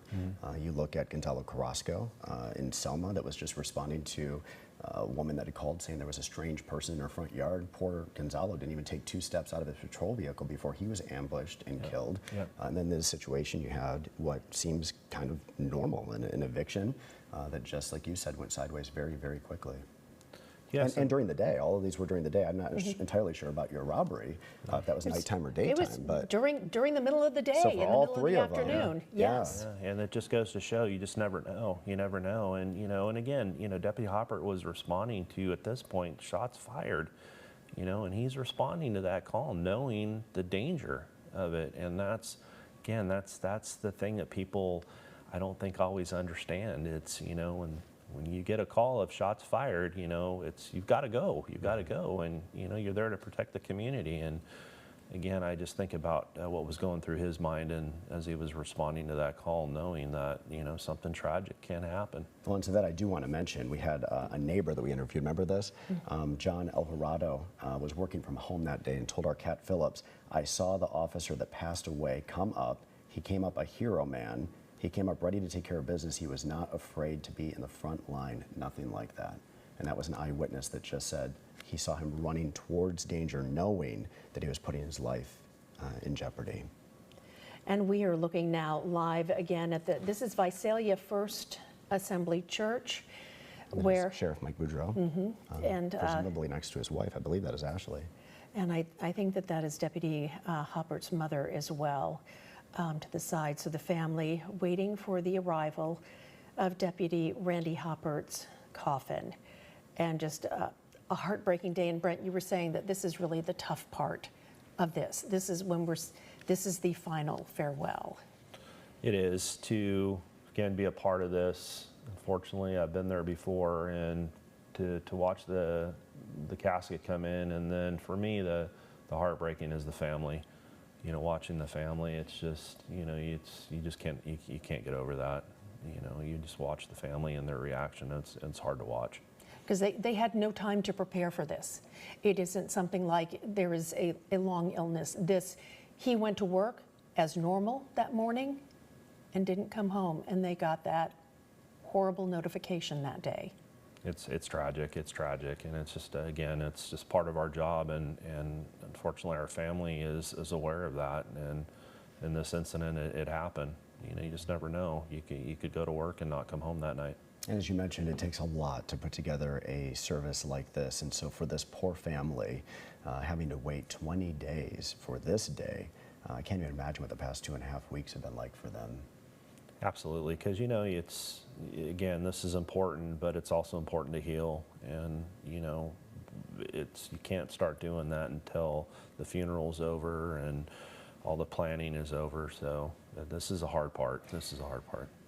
You look at Gonzalo Carrasco in Selma that was just responding to a woman that had called saying there was a strange person in her front yard. Poor Gonzalo didn't even take 2 steps out of his patrol vehicle before he was ambushed and killed. And then this situation, you had what seems kind of normal in an eviction that, just like you said, went sideways very, very quickly. Yes. And during the day, all of these were during the day. I'm not entirely sure about your robbery, if that was nighttime or daytime. It was but during the middle of the day, so in the middle of the afternoon. Yes. Yeah, and it just goes to show you just never know. You never know. And, and again, Deputy Hoppert was responding to, at this point, shots fired, and he's responding to that call knowing the danger of it. And that's the thing that people, I don't think, always understand. It's, when you get a call of shots fired, you've got to go. You've got to go, and you're there to protect the community. And again, I just think about what was going through his mind, and as he was responding to that call, knowing that something tragic can happen. Well, and to that I do want to mention, we had a neighbor that we interviewed. Remember this? John Alvarado was working from home that day and told our Cat Phillips, "I saw the officer that passed away come up. He came up a hero man. He came up ready to take care of business. He was not afraid to be in the front line, nothing like that." And that was an eyewitness that just said he saw him running towards danger, knowing that he was putting his life in jeopardy. And we are looking now live again at this is Visalia First Assembly Church, where Sheriff Mike Boudreau, and presumably next to his wife. I believe that is Ashley. And I think that is Deputy Hoppert's mother as well. To the side, so the family waiting for the arrival of Deputy Randy Hoppert's coffin. And just a heartbreaking day. And Brent, you were saying that this is really the tough part of this. This is the final farewell. It is to, again, be a part of this. Unfortunately, I've been there before, and to watch the casket come in, and then for me, the heartbreaking is the family. Watching the family, it's just, you just can't get over that. You know, you just watch the family and their reaction. It's hard to watch. Because they had no time to prepare for this. It isn't something like there is a long illness. He went to work as normal that morning and didn't come home, and they got that horrible notification that day. It's tragic, and it's just, again, it's just part of our job, and unfortunately our family is aware of that, and in this incident it happened. You know, you just never know. You could go to work and not come home that night. And as you mentioned, it takes a lot to put together a service like this, and so for this poor family, having to wait 20 days for this day, I can't even imagine what the past 2.5 weeks have been like for them. Absolutely, because you know, it's, again, this is important, but it's also important to heal, and you know, you can't start doing that until the funeral's over and all the planning is over. So this is a hard part.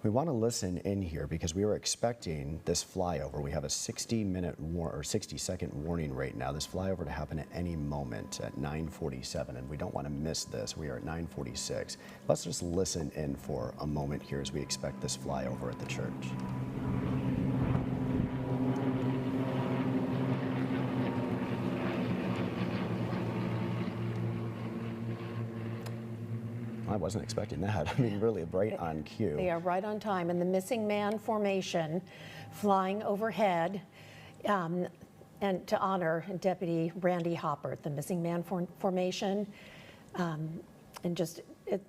We want to listen in here because we were expecting this flyover. We have a 60-second warning right now. This flyover to happen at any moment at 9:47, and we don't want to miss this. We are at 9:46. Let's just listen in for a moment here as we expect this flyover at the church. I wasn't expecting that. I mean, really right on cue. They are right on time. And the missing man formation flying overhead, and to honor Deputy Randy Hoppert, the missing man formation, and just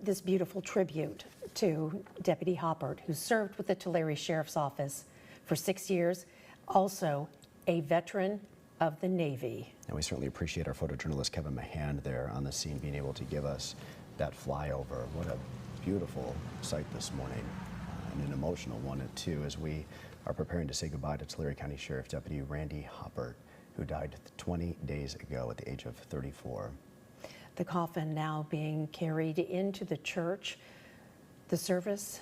this beautiful tribute to Deputy Hoppert, who served with the Tulare Sheriff's Office for 6 years, also a veteran of the Navy. And we certainly appreciate our photojournalist Kevin Mahand there on the scene being able to give us that flyover. What a beautiful sight this morning, and an emotional one too, as we are preparing to say goodbye to Tulare County Sheriff Deputy Randy Hoppert, who died 20 days ago at the age of 34. The coffin now being carried into the church. The service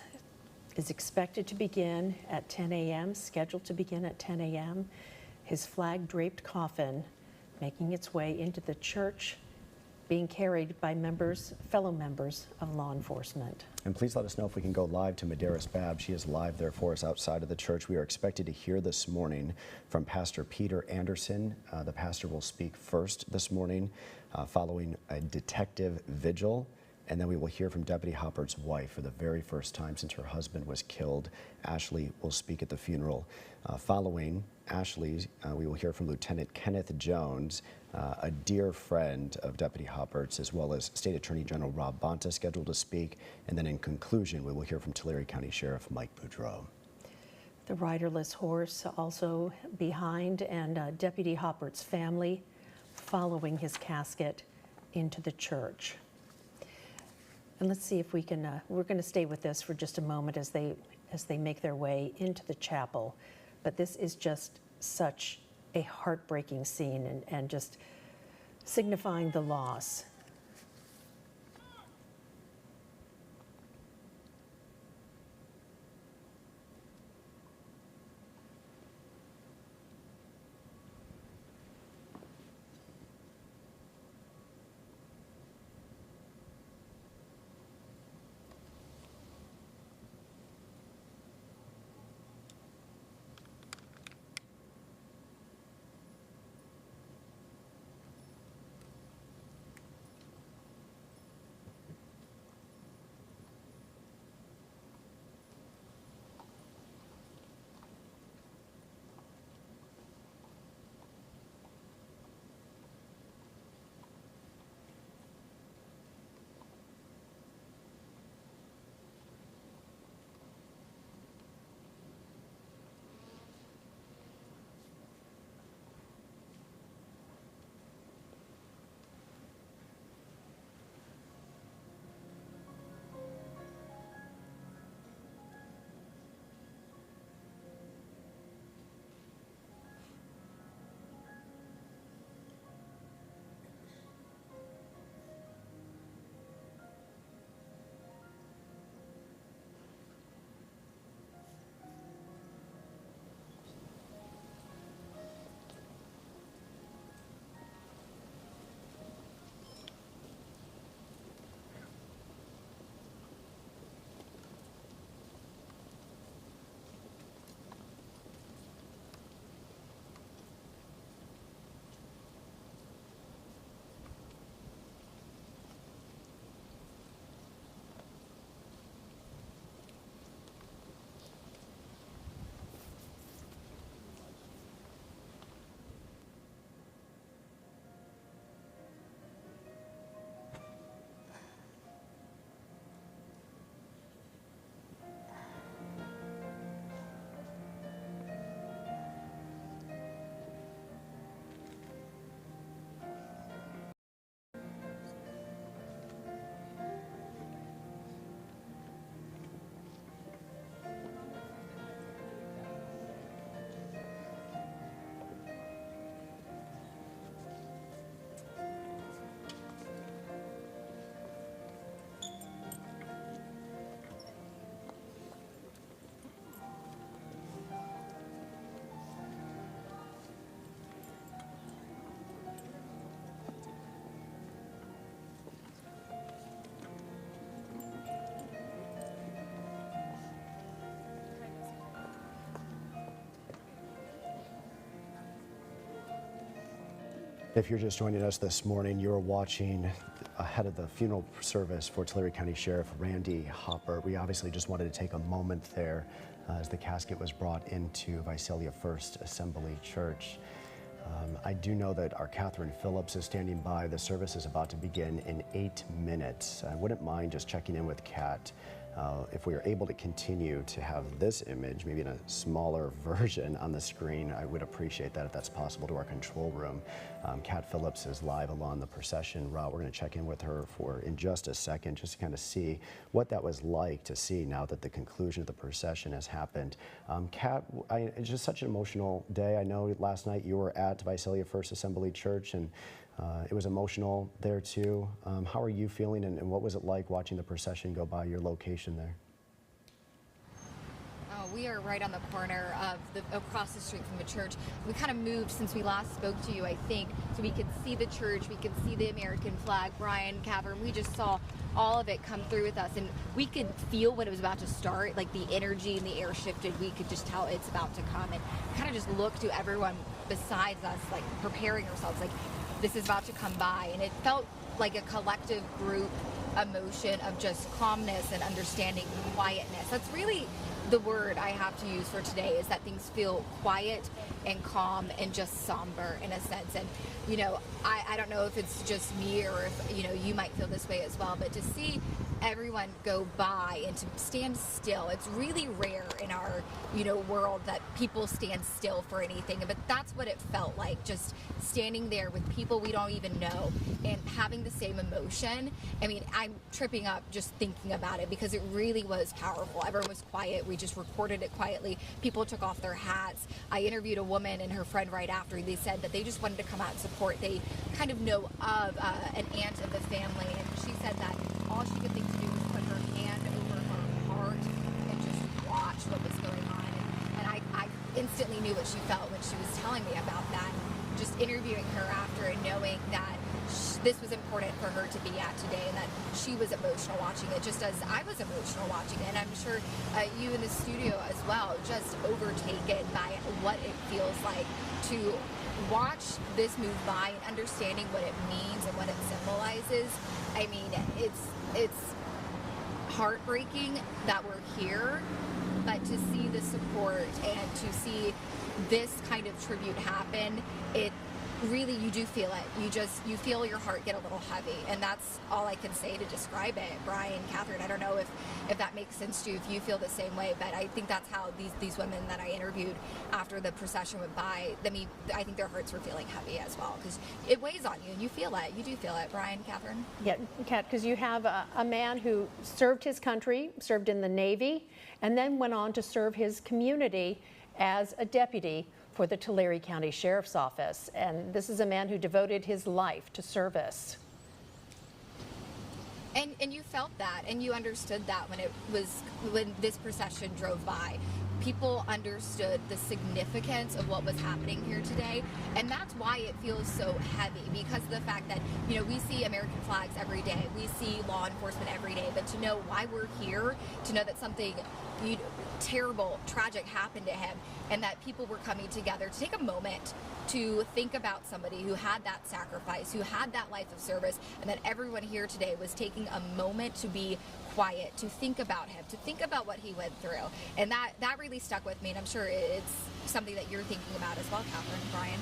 is expected to begin at 10 a.m., scheduled to begin at 10 a.m. His flag-draped coffin making its way into the church, being carried by fellow members of law enforcement. And please let us know if we can go live to Medeiros Babb. She is live there for us outside of the church. We are expected to hear this morning from Pastor Peter Anderson. The pastor will speak first this morning, following a detective vigil. And then we will hear from Deputy Hoppert's wife for the very first time since her husband was killed. Ashley will speak at the funeral. Following Ashley, we will hear from Lieutenant Kenneth Jones, a dear friend of Deputy Hoppert's, as well as State Attorney General Rob Bonta scheduled to speak. And then in conclusion, we will hear from Tulare County Sheriff Mike Boudreau. The riderless horse also behind, and Deputy Hoppert's family following his casket into the church. And let's see if we can, we're going to stay with this for just a moment as they make their way into the chapel. But this is just such a heartbreaking scene, and just signifying the loss. If you're just joining us this morning, you're watching ahead of the funeral service for Tulare County Sheriff Randy Hoppert. We obviously just wanted to take a moment there as the casket was brought into Visalia First Assembly Church. I do know that our Catherine Phillips is standing by. The service is about to begin in 8 minutes. I wouldn't mind just checking in with Kat. If we are able to continue to have this image, maybe in a smaller version on the screen, I would appreciate that if that's possible, to our control room. Kat Phillips is live along the procession route. We're going to check in with her in just a second, just to kind of see what that was like to see now that the conclusion of the procession has happened. Kat, it's just such an emotional day. I know last night you were at Visalia First Assembly Church, and it was emotional there too. How are you feeling, and what was it like watching the procession go by your location there? We are right on the corner of across the street from the church. We kind of moved since we last spoke to you, I think, so we could see the church, we could see the American flag. Brian, Catherine, we just saw all of it come through with us, and we could feel when it was about to start, like the energy and the air shifted. We could just tell it's about to come, and kind of just look to everyone besides us, like preparing ourselves, like this is about to come by. And it felt like a collective group emotion of just calmness and understanding, quietness. That's really the word I have to use for today, is that things feel quiet and calm and just somber in a sense. And, you know, I don't know if it's just me or if, you know, you might feel this way as well, but to see everyone go by and to stand still, it's really rare in our, you know, world that people stand still for anything. But that's what it felt like, just standing there with people we don't even know and having the same emotion. I mean, I'm tripping up just thinking about it because it really was powerful. Everyone was quiet. We just recorded it quietly. People took off their hats. I interviewed a woman and her friend right after. They said that they just wanted to come out and support. They kind of know of an aunt of the family, and she said that all she could think to do was put her hand over her heart and just watch what was going on. And I instantly knew what she felt when she was telling me about that. Just interviewing her after and knowing that this was important for her to be at today, and that she was emotional watching it, just as I was emotional watching it. And I'm sure you in the studio as well, just overtaken by what it feels like to watch this move by and understanding what it means and what it symbolizes. I mean, it's heartbreaking that we're here, but to see the support and to see this kind of tribute happen, it really, you do feel it. You feel your heart get a little heavy, and that's all I can say to describe it. Brian, Catherine, I don't know if that makes sense to you, if you feel the same way, but I think that's how these women that I interviewed after the procession went by, I think their hearts were feeling heavy as well, because it weighs on you, and you feel it. You do feel it. Brian, Catherine? Yeah, Kat, because you have a man who served his country, served in the Navy, and then went on to serve his community as a deputy for the Tulare County Sheriff's Office. And this is a man who devoted his life to service. And you felt that, and you understood that when this procession drove by. People understood the significance of what was happening here today, and that's why it feels so heavy, because of the fact that, you know, we see American flags every day, we see law enforcement every day, but to know why we're here, to know that something terrible, tragic happened to him, and that people were coming together to take a moment to think about somebody who had that sacrifice, who had that life of service, and that everyone here today was taking a moment to be quiet, to think about him, to think about what he went through. And that really stuck with me, and I'm sure it's something that you're thinking about as well, Catherine and Brian.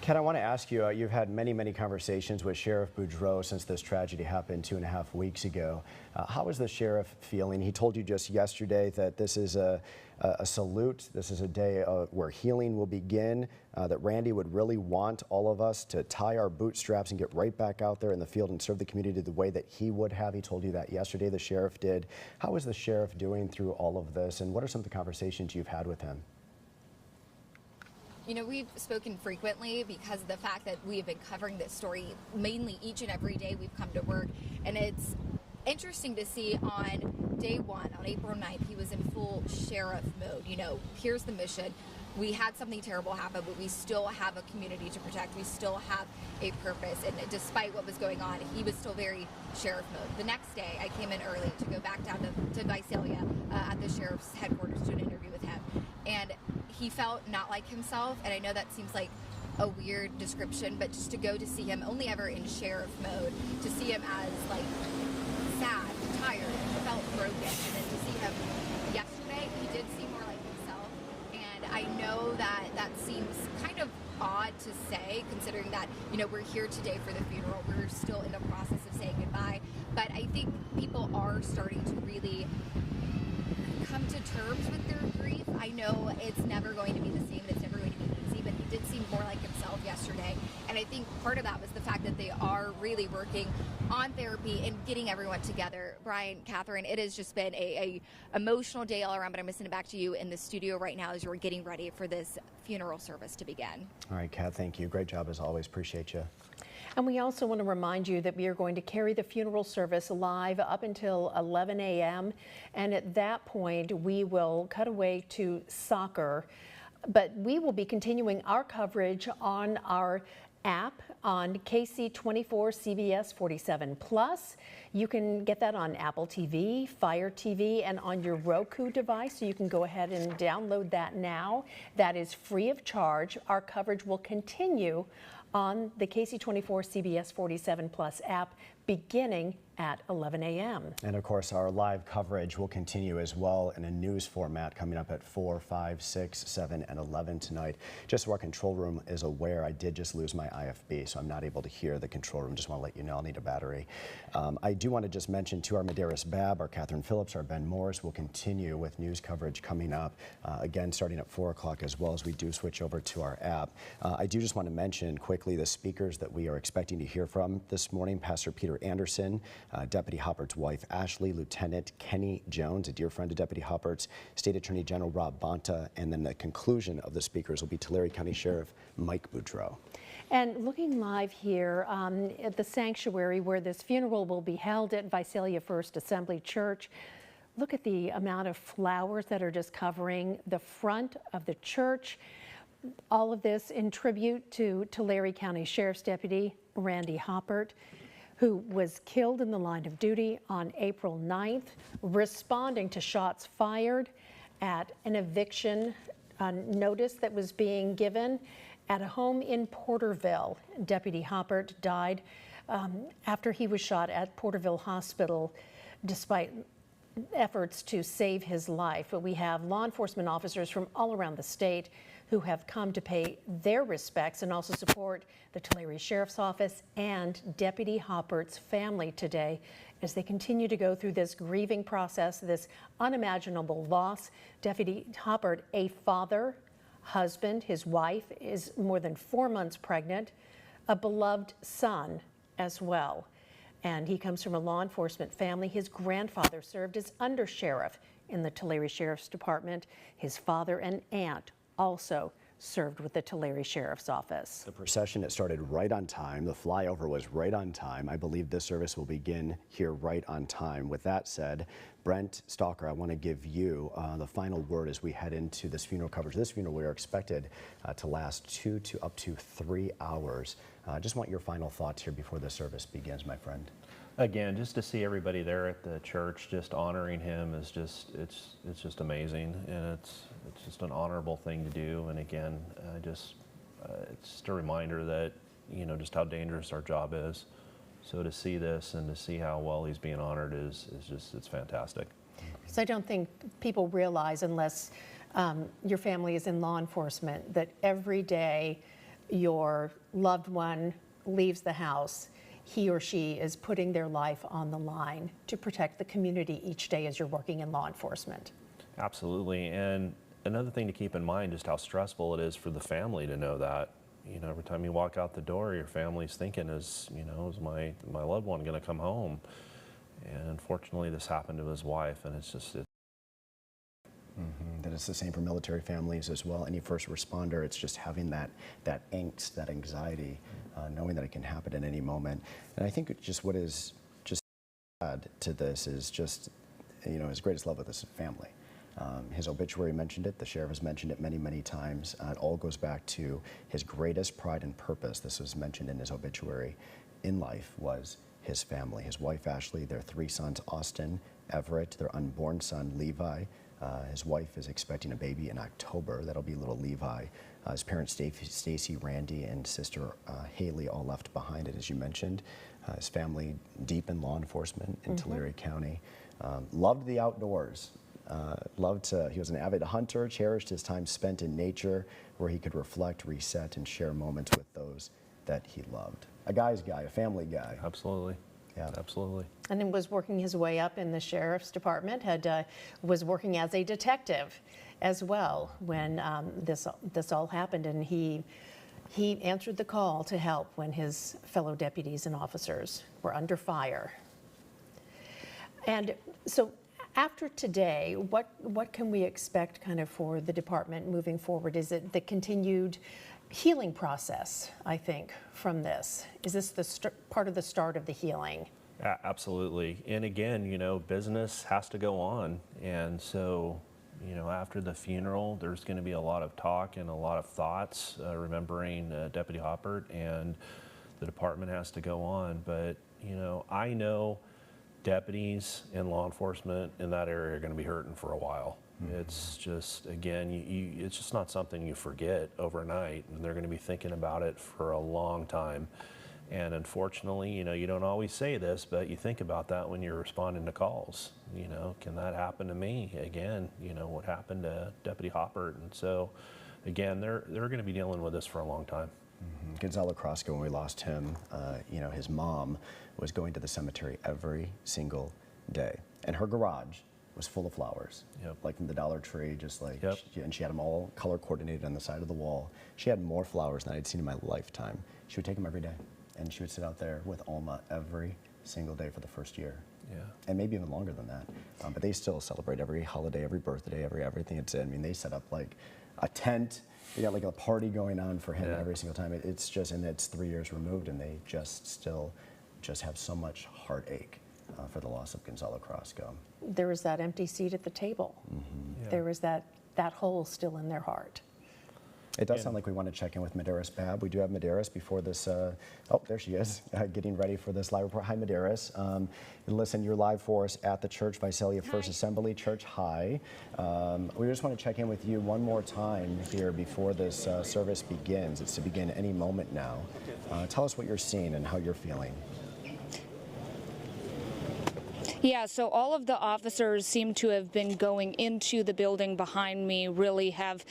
Ken, I want to ask you, you've had many conversations with Sheriff Boudreau since this tragedy happened 2.5 weeks ago. How is the sheriff feeling? He told you just yesterday that this is a salute, this is a day where healing will begin, that Randy would really want all of us to tie our bootstraps and get right back out there in the field and serve the community the way that he would have. He told you that yesterday, the sheriff did. How is the sheriff doing through all of this, and what are some of the conversations you've had with him? You know, we've spoken frequently because of the fact that we have been covering this story mainly each and every day we've come to work. And it's interesting to see on day one, on April 9th, he was in full sheriff mode. You know, here's the mission. We had something terrible happen, but we still have a community to protect. We still have a purpose. And despite what was going on, he was still very sheriff mode. The next day, I came in early to go back down to Visalia at the sheriff's headquarters to do an interview with him. And he felt not like himself, and I know that seems like a weird description, but just to go to see him only ever in sheriff mode, to see him as like sad, tired, felt broken, and then to see him yesterday, he did seem more like himself. And I know that that seems kind of odd to say, considering that, you know, we're here today for the funeral. We're still in the process of saying goodbye, but I think people are starting to really come to terms with their grief. I know it's never going to be the same, it's never going to be easy, but he did seem more like himself yesterday. And I think part of that was the fact that they are really working on therapy and getting everyone together. Brian, Catherine, it has just been a emotional day all around, but I'm going to send it back to you in the studio right now as you're getting ready for this funeral service to begin. All right, Kat, thank you. Great job as always. Appreciate you. And we also want to remind you that we are going to carry the funeral service live up until 11 a.m. And at that point, we will cut away to soccer. But we will be continuing our coverage on our app on KC24 CBS 47 Plus. You can get that on Apple TV, Fire TV, and on your Roku device. So you can go ahead and download that now. That is free of charge. Our coverage will continue on the KC24 CBS 47 Plus app beginning at 11 a.m. And of course, our live coverage will continue as well in a news format coming up at 4, 5, 6, 7, and 11 tonight. Just so our control room is aware, I did just lose my IFB, so I'm not able to hear the control room. Just want to let you know I'll need a battery. I do want to just mention to our Medeiros Babb, our Catherine Phillips, our Ben Morris will continue with news coverage coming up, again starting at 4 o'clock as well as we do switch over to our app. I do just want to mention quickly the speakers that we are expecting to hear from this morning. Pastor Peter Anderson, Deputy Hoppert's wife Ashley, Lieutenant Kenny Jones, a dear friend of Deputy Hoppert's, State Attorney General Rob Bonta, and then the conclusion of the speakers will be Tulare County Sheriff Mike Boudreau. And looking live here at the sanctuary where this funeral will be held at Visalia First Assembly Church, look at the amount of flowers that are just covering the front of the church. All of this in tribute to Tulare County Sheriff's Deputy Randy Hoppert, who was killed in the line of duty on April 9th, responding to shots fired at an eviction notice that was being given at a home in Porterville. Deputy Hoppert died after he was shot at Porterville Hospital despite efforts to save his life. But we have law enforcement officers from all around the state who have come to pay their respects and also support the Tulare Sheriff's Office and Deputy Hoppert's family today as they continue to go through this grieving process, this unimaginable loss. Deputy Hoppert, a father, husband, his wife is more than 4 months pregnant, a beloved son as well. And he comes from a law enforcement family. His grandfather served as undersheriff in the Tulare Sheriff's Department. His father and aunt also served with the Tulare Sheriff's Office. The procession, it started right on time. The flyover was right on time. I believe this service will begin here right on time. With that said, Brent Stalker, I want to give you the final word as we head into this funeral coverage. This funeral we are expected to last 2 to up to 3 hours. Just want your final thoughts here before the service begins, my friend. Again, just to see everybody there at the church, just honoring him is just, it's just amazing, and it's just an honorable thing to do. And again, it's just a reminder that, you know, just how dangerous our job is. So to see this and to see how well he's being honored is just, it's fantastic. So I don't think people realize, unless your family is in law enforcement, that every day your loved one leaves the house, he or she is putting their life on the line to protect the community each day as you're working in law enforcement. Absolutely. And another thing to keep in mind, just how stressful it is for the family to know that. You know, every time you walk out the door, your family's thinking, is my loved one going to come home? And unfortunately, this happened to his wife, and it's just... That it's the same for military families as well. Any first responder, it's just having that angst, that anxiety, knowing that it can happen at any moment. And I think just what is just sad to this is just, you know, his greatest love with his family. His obituary mentioned it. The sheriff has mentioned it many, many times. It all goes back to his greatest pride and purpose. This was mentioned in his obituary in life was his family, his wife Ashley, their 3 sons, Austin, Everett, their unborn son, Levi, His wife is expecting a baby in October. That'll be little Levi. His parents, Stacy, Randy, and sister Haley, all left behind it, as you mentioned. His family deep in law enforcement in Tulare County. Loved the outdoors. He was an avid hunter, cherished his time spent in nature where he could reflect, reset, and share moments with those that he loved. A guy's guy, a family guy. Absolutely. Yeah. Absolutely. And then was working his way up in the sheriff's department, was working as a detective as well when this all happened, and he answered the call to help when his fellow deputies and officers were under fire. And so after today, what can we expect kind of for the department moving forward? Is it the continued healing process, I think, from this? Is this the part of the start of the healing? Absolutely. And again, you know, business has to go on. And so, you know, after the funeral, there's going to be a lot of talk and a lot of thoughts remembering Deputy Hoppert, and the department has to go on. But, you know, I know deputies and law enforcement in that area are going to be hurting for a while. It's just, again, it's just not something you forget overnight, and they're going to be thinking about it for a long time. And unfortunately, you know, you don't always say this, but you think about that when you're responding to calls. You know, can that happen to me again? You know, what happened to Deputy Hoppert? And so, again, they're going to be dealing with this for a long time. Gonzalo Crosco, when we lost him, you know, his mom was going to the cemetery every single day, and her garage was full of flowers, like from the Dollar Tree, just like, and she had them all color coordinated on the side of the wall. She had more flowers than I'd seen in my lifetime. She would take them every day, and she would sit out there with Alma every single day for the first year. And maybe even longer than that. But they still celebrate every holiday, every birthday, everything. It's, I mean, they set up like a tent. They got like a party going on for him every single time. It's just, and it's 3 years removed, and they still have so much heartache for the loss of Gonzalo Crosco. There was that empty seat at the table. There was that hole still in their heart. It does sound like we want to check in with Medeiros Babb. We do have Medeiros before this. Oh, there she is, getting ready for this live report. Hi, Medeiros. Listen, you're live for us at the Church Visalia First Assembly Church. Hi. We just want to check in with you one more time here before this service begins. It's to begin any moment now. Tell us what you're seeing and how you're feeling. Yeah, so all of the officers seem to have been going into the building behind me, really have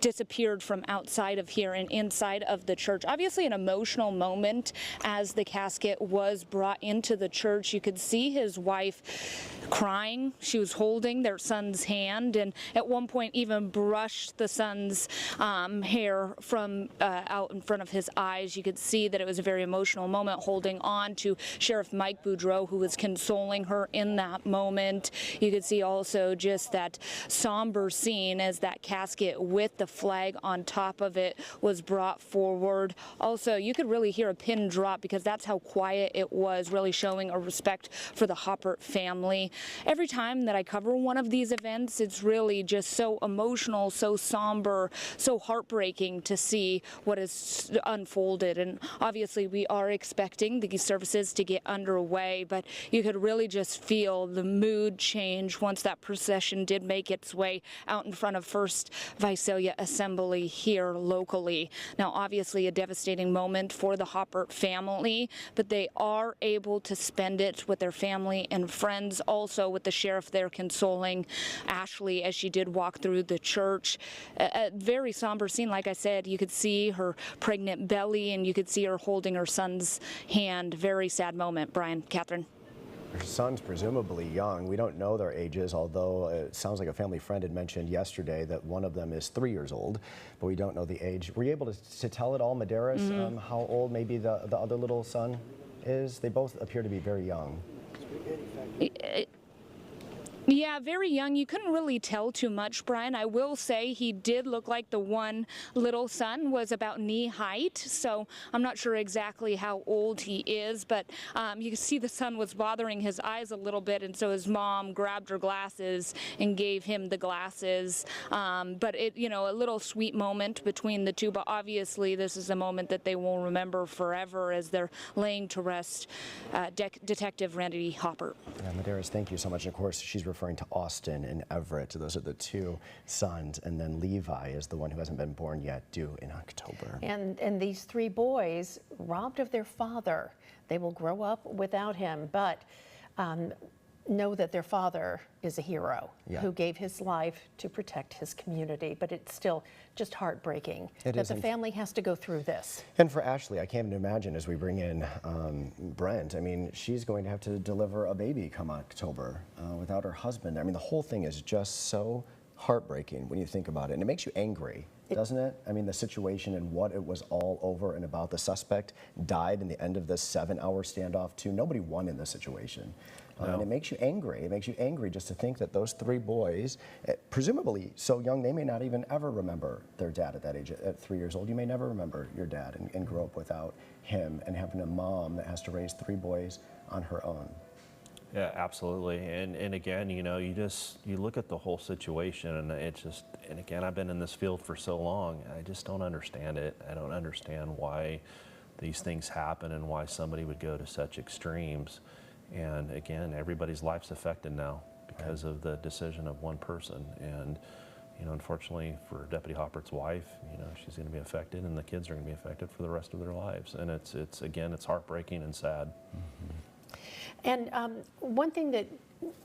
disappeared from outside of here and inside of the church. Obviously an emotional moment as the casket was brought into the church. You could see his wife crying. She was holding their son's hand, and at one point even brushed the son's hair from out in front of his eyes. You could see that it was a very emotional moment, holding on to Sheriff Mike Boudreau, who was consoling her in that moment. You could see also just that somber scene as that casket with the flag on top of it was brought forward. Also, you could really hear a pin drop because that's how quiet it was, really showing a respect for the Hoppert family. Every time that I cover one of these events, it's really just so emotional, so somber, so heartbreaking to see what has unfolded. And obviously we are expecting these services to get underway, but you could really just feel the mood change once that procession did make its way out in front of First Visalia Assembly here locally. Now, obviously a devastating moment for the Hoppert family, but they are able to spend it with their family and friends, also with the sheriff there consoling Ashley as she did walk through the church. A very somber scene, like I said. You could see her pregnant belly, and you could see her holding her son's hand. Very sad moment. Brian, Catherine. Her son's presumably young. We don't know their ages, although it sounds like a family friend had mentioned yesterday that one of them is 3 years old, but we don't know the age. Were you able to tell at all, Medeiros, how old maybe the other little son is? They both appear to be very young. Yeah, very young. You couldn't really tell too much, Brian. I will say he did look like the one little son was about knee height, so I'm not sure exactly how old he is, but you can see the son was bothering his eyes a little bit, and so his mom grabbed her glasses and gave him the glasses. But it, you know, a little sweet moment between the two, but obviously this is a moment that they will remember forever as they're laying to rest Detective Randy Hoppert. Yeah, Medeiros, thank you so much. And of course, she's referring to Austin and Everett. Those are the two sons. And then Levi is the one who hasn't been born yet, due in October. And these three boys, robbed of their father, they will grow up without him, but know that their father is a hero who gave his life to protect his community. But it's still just heartbreaking that the family has to go through this. And for Ashley, I can't even imagine as we bring in Brent, I mean, she's going to have to deliver a baby come October without her husband. I mean, the whole thing is just so heartbreaking when you think about it. And it makes you angry, doesn't it? I mean, the situation and what it was all over and about. The suspect died in the end of this 7-hour standoff, too. Nobody won in this situation. And it makes you angry. It makes you angry just to think that those three boys, presumably so young, they may not even ever remember their dad at that age. At 3 years old, you may never remember your dad and grow up without him and having a mom that has to raise three boys on her own. Yeah, absolutely. And again, you know, you look at the whole situation, and and again, I've been in this field for so long, I just don't understand it. I don't understand why these things happen and why somebody would go to such extremes. And again, everybody's life's affected now because of the decision of one person. And, you know, unfortunately for Deputy Hoppert's wife, you know, she's going to be affected, and the kids are going to be affected for the rest of their lives. And it's heartbreaking and sad. And one thing that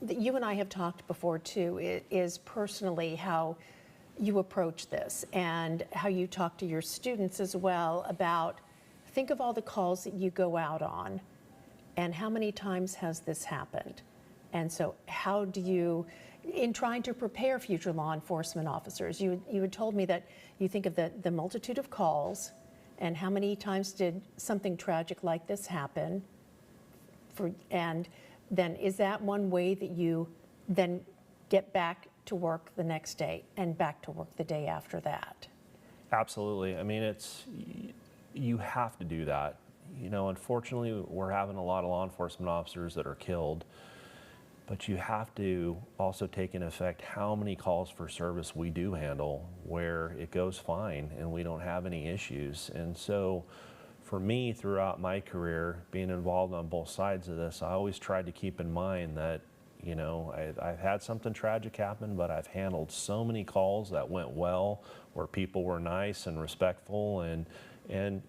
you and I have talked before too is personally how you approach this and how you talk to your students as well about, think of all the calls that you go out on and how many times has this happened? And so how do you, in trying to prepare future law enforcement officers, you had told me that you think of the multitude of calls and how many times did something tragic like this happen? And then is that one way that you then get back to work the next day and back to work the day after that? Absolutely. I mean, you have to do that. You know, unfortunately, we're having a lot of law enforcement officers that are killed, but you have to also take into effect how many calls for service we do handle where it goes fine and we don't have any issues. And so for me, throughout my career, being involved on both sides of this, I always tried to keep in mind that, you know, I've had something tragic happen, but I've handled so many calls that went well, where people were nice and respectful, and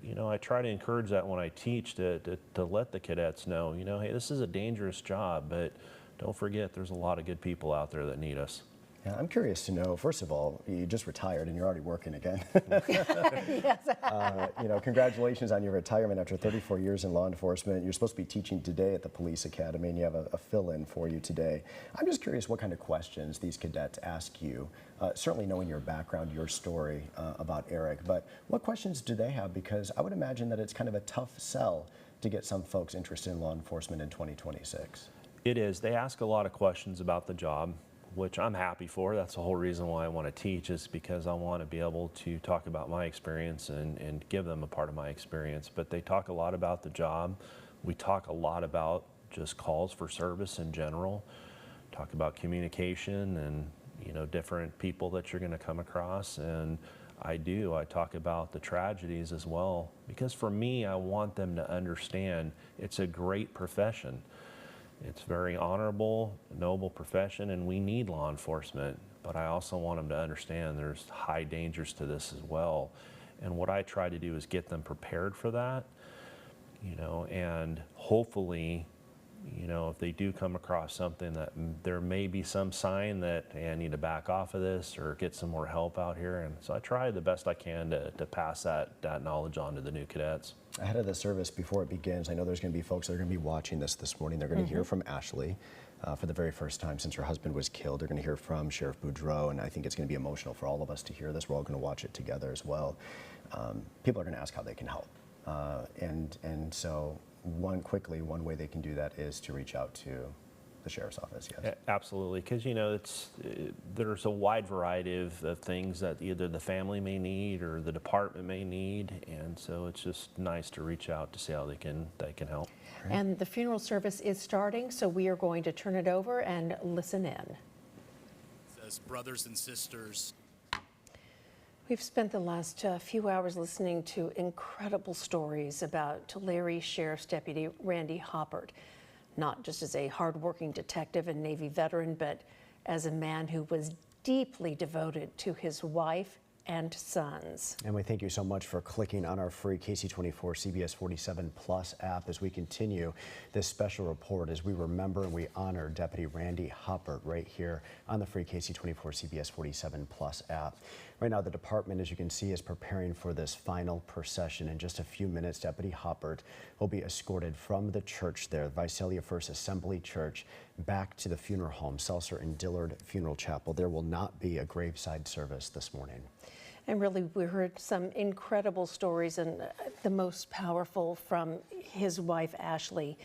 you know, I try to encourage that when I teach to let the cadets know, you know, hey, this is a dangerous job, but don't forget there's a lot of good people out there that need us. Yeah, I'm curious to know, first of all, you just retired and you're already working again. Yes. You know, congratulations on your retirement after 34 years in law enforcement. You're supposed to be teaching today at the police academy, and you have a fill-in for you today. I'm just curious what kind of questions these cadets ask you, certainly knowing your background, your story about Eric, but what questions do they have? Because I would imagine that it's kind of a tough sell to get some folks interested in law enforcement in 2026. It is. They ask a lot of questions about the job, which I'm happy for. That's the whole reason why I want to teach, is because I want to be able to talk about my experience and give them a part of my experience. But they talk a lot about the job. We talk a lot about just calls for service in general, talk about communication and, you know, different people that you're going to come across. And I talk about the tragedies as well, because for me, I want them to understand it's a great profession. It's very honorable, noble profession, and we need law enforcement. But I also want them to understand there's high dangers to this as well. And what I try to do is get them prepared for that, you know, and hopefully, you know, if they do come across something that there may be some sign that, hey, I need to back off of this or get some more help out here. And so I try the best I can to pass that knowledge on to the new cadets. Ahead of the service, before it begins, I know there's going to be folks that are going to be watching this morning. They're going to hear from Ashley for the very first time since her husband was killed. They're going to hear from Sheriff Boudreau, and I think it's going to be emotional for all of us to hear this. We're all going to watch it together as well. People are going to ask how they can help. And so one way they can do that is to reach out to the sheriff's office. Yes. Absolutely, because you know there's a wide variety of things that either the family may need or the department may need, and so it's just nice to reach out to see how they can help. Right. And the funeral service is starting, so we are going to turn it over and listen in. As brothers and sisters. We've spent the last few hours listening to incredible stories about Tulare Sheriff's Deputy Randy Hoppert, not just as a hardworking detective and Navy veteran, but as a man who was deeply devoted to his wife and sons. And we thank you so much for clicking on our free KC24 CBS 47 Plus app as we continue this special report as we remember and we honor Deputy Randy Hoppert right here on the free KC24 CBS 47 Plus app. Right now, the department, as you can see, is preparing for this final procession. In just a few minutes, Deputy Hoppert will be escorted from the church there, Visalia First Assembly Church, back to the funeral home, Seltzer and Dillard Funeral Chapel. There will not be a graveside service this morning. And really, we heard some incredible stories, and the most powerful from his wife, Ashley,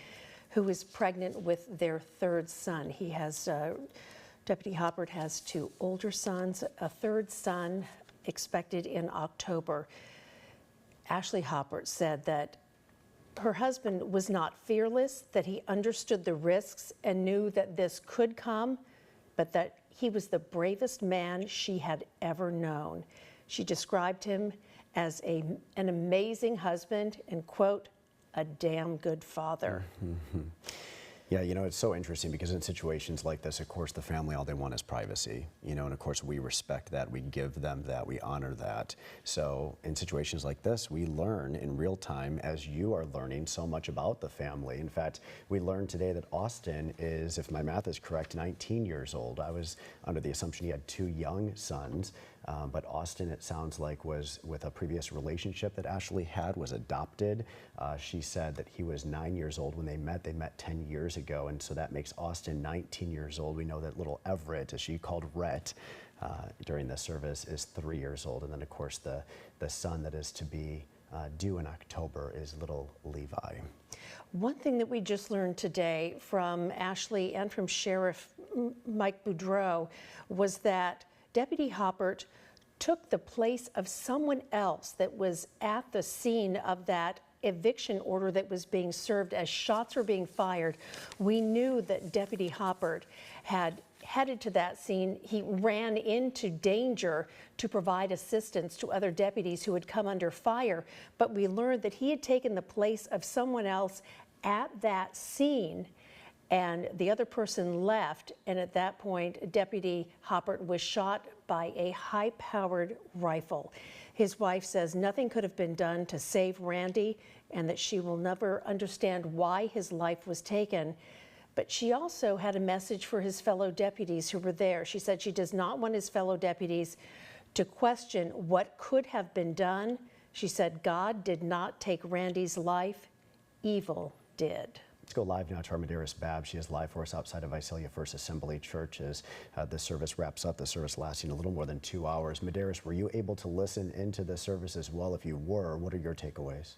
who is pregnant with their third son. He has, Deputy Hoppert has 2 older sons, a third son expected in October. Ashley Hoppert said that her husband was not fearless, that he understood the risks and knew that this could come, but that he was the bravest man she had ever known. She described him as an amazing husband and, quote, a damn good father. Mm-hmm. Yeah, you know, it's so interesting because in situations like this, of course, the family, all they want is privacy, you know, and of course, we respect that, we give them that, we honor that. So in situations like this, we learn in real time as you are learning so much about the family. In fact, we learned today that Austin is, if my math is correct, 19 years old. I was under the assumption he had 2 young sons. But Austin, it sounds like, was with a previous relationship that Ashley had, was adopted. She said that he was 9 years old when they met. They met 10 years ago, and so that makes Austin 19 years old. We know that little Everett, as she called Rhett during the service, is 3 years old. And then, of course, the son that is to be due in October is little Levi. One thing that we just learned today from Ashley and from Sheriff Mike Boudreau was that Deputy Hoppert took the place of someone else that was at the scene of that eviction order that was being served as shots were being fired. We knew that Deputy Hoppert had headed to that scene. He ran into danger to provide assistance to other deputies who had come under fire, but we learned that he had taken the place of someone else at that scene, and the other person left, and at that point, Deputy Hoppert was shot by a high-powered rifle. His wife says nothing could have been done to save Randy and that she will never understand why his life was taken. But she also had a message for his fellow deputies who were there. She said she does not want his fellow deputies to question what could have been done. She said God did not take Randy's life, evil did. Let's go live now to our Medeiros Babb. She is live for us outside of Visalia First Assembly Church as the service wraps up, the service lasting a little more than 2 hours. Medeiros, were you able to listen into the service as well? If you were, what are your takeaways?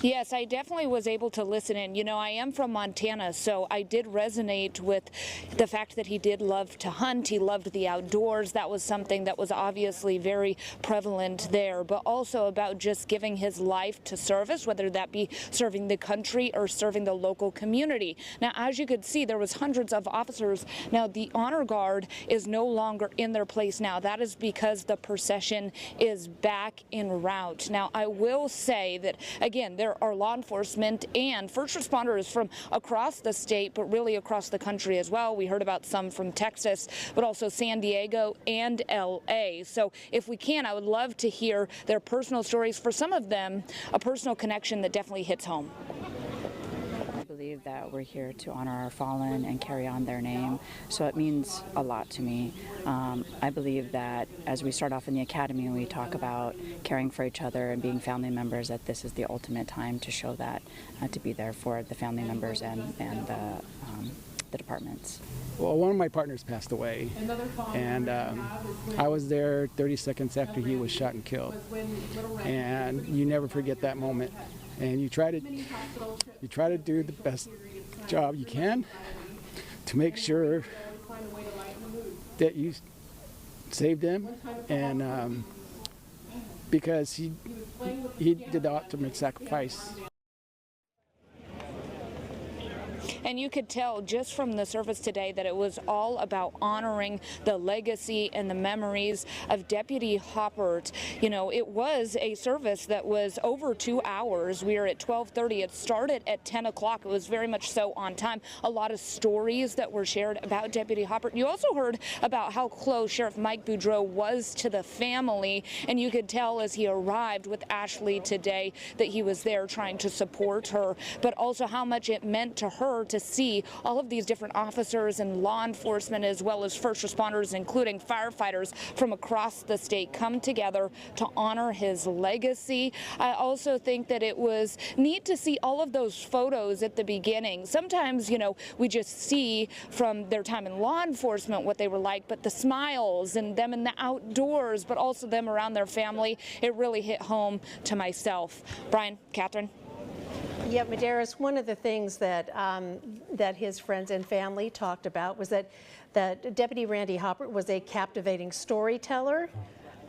Yes, I definitely was able to listen in. You know, I am from Montana, so I did resonate with the fact that he did love to hunt. He loved the outdoors. That was something that was obviously very prevalent there, but also about just giving his life to service, whether that be serving the country or serving the local community. Now, as you could see, there was hundreds of officers. Now, the honor guard is no longer in their place now. That is because the procession is back en route. Now, I will say that, again, there are law enforcement and first responders from across the state, but really across the country as well. We heard about some from Texas, but also San Diego and LA. So if we can, I would love to hear their personal stories. For some of them, a personal connection that definitely hits home. I believe that we're here to honor our fallen and carry on their name, so it means a lot to me. I believe that as we start off in the academy, we talk about caring for each other and being family members, that this is the ultimate time to show that, to be there for the family members and the departments. Well, one of my partners passed away, and I was there 30 seconds after he was shot and killed, and you never forget that moment. And you try to do the best job you can to make sure that you saved him, and because he did the ultimate sacrifice. And you could tell just from the service today that it was all about honoring the legacy and the memories of Deputy Hoppert. You know, it was a service that was over 2 hours. We were at 12:30. It started at 10 o'clock. It was very much so on time. A lot of stories that were shared about Deputy Hoppert. You also heard about how close Sheriff Mike Boudreau was to the family, and you could tell as he arrived with Ashley today that he was there trying to support her, but also how much it meant to her to see all of these different officers and law enforcement as well as first responders, including firefighters from across the state, come together to honor his legacy. I also think that it was neat to see all of those photos at the beginning. Sometimes, you know, we just see from their time in law enforcement what they were like, but the smiles and them in the outdoors, but also them around their family, it really hit home to myself. Brian, Catherine. Yeah, Medeiros, one of the things that that his friends and family talked about was that Deputy Randy Hoppert was a captivating storyteller,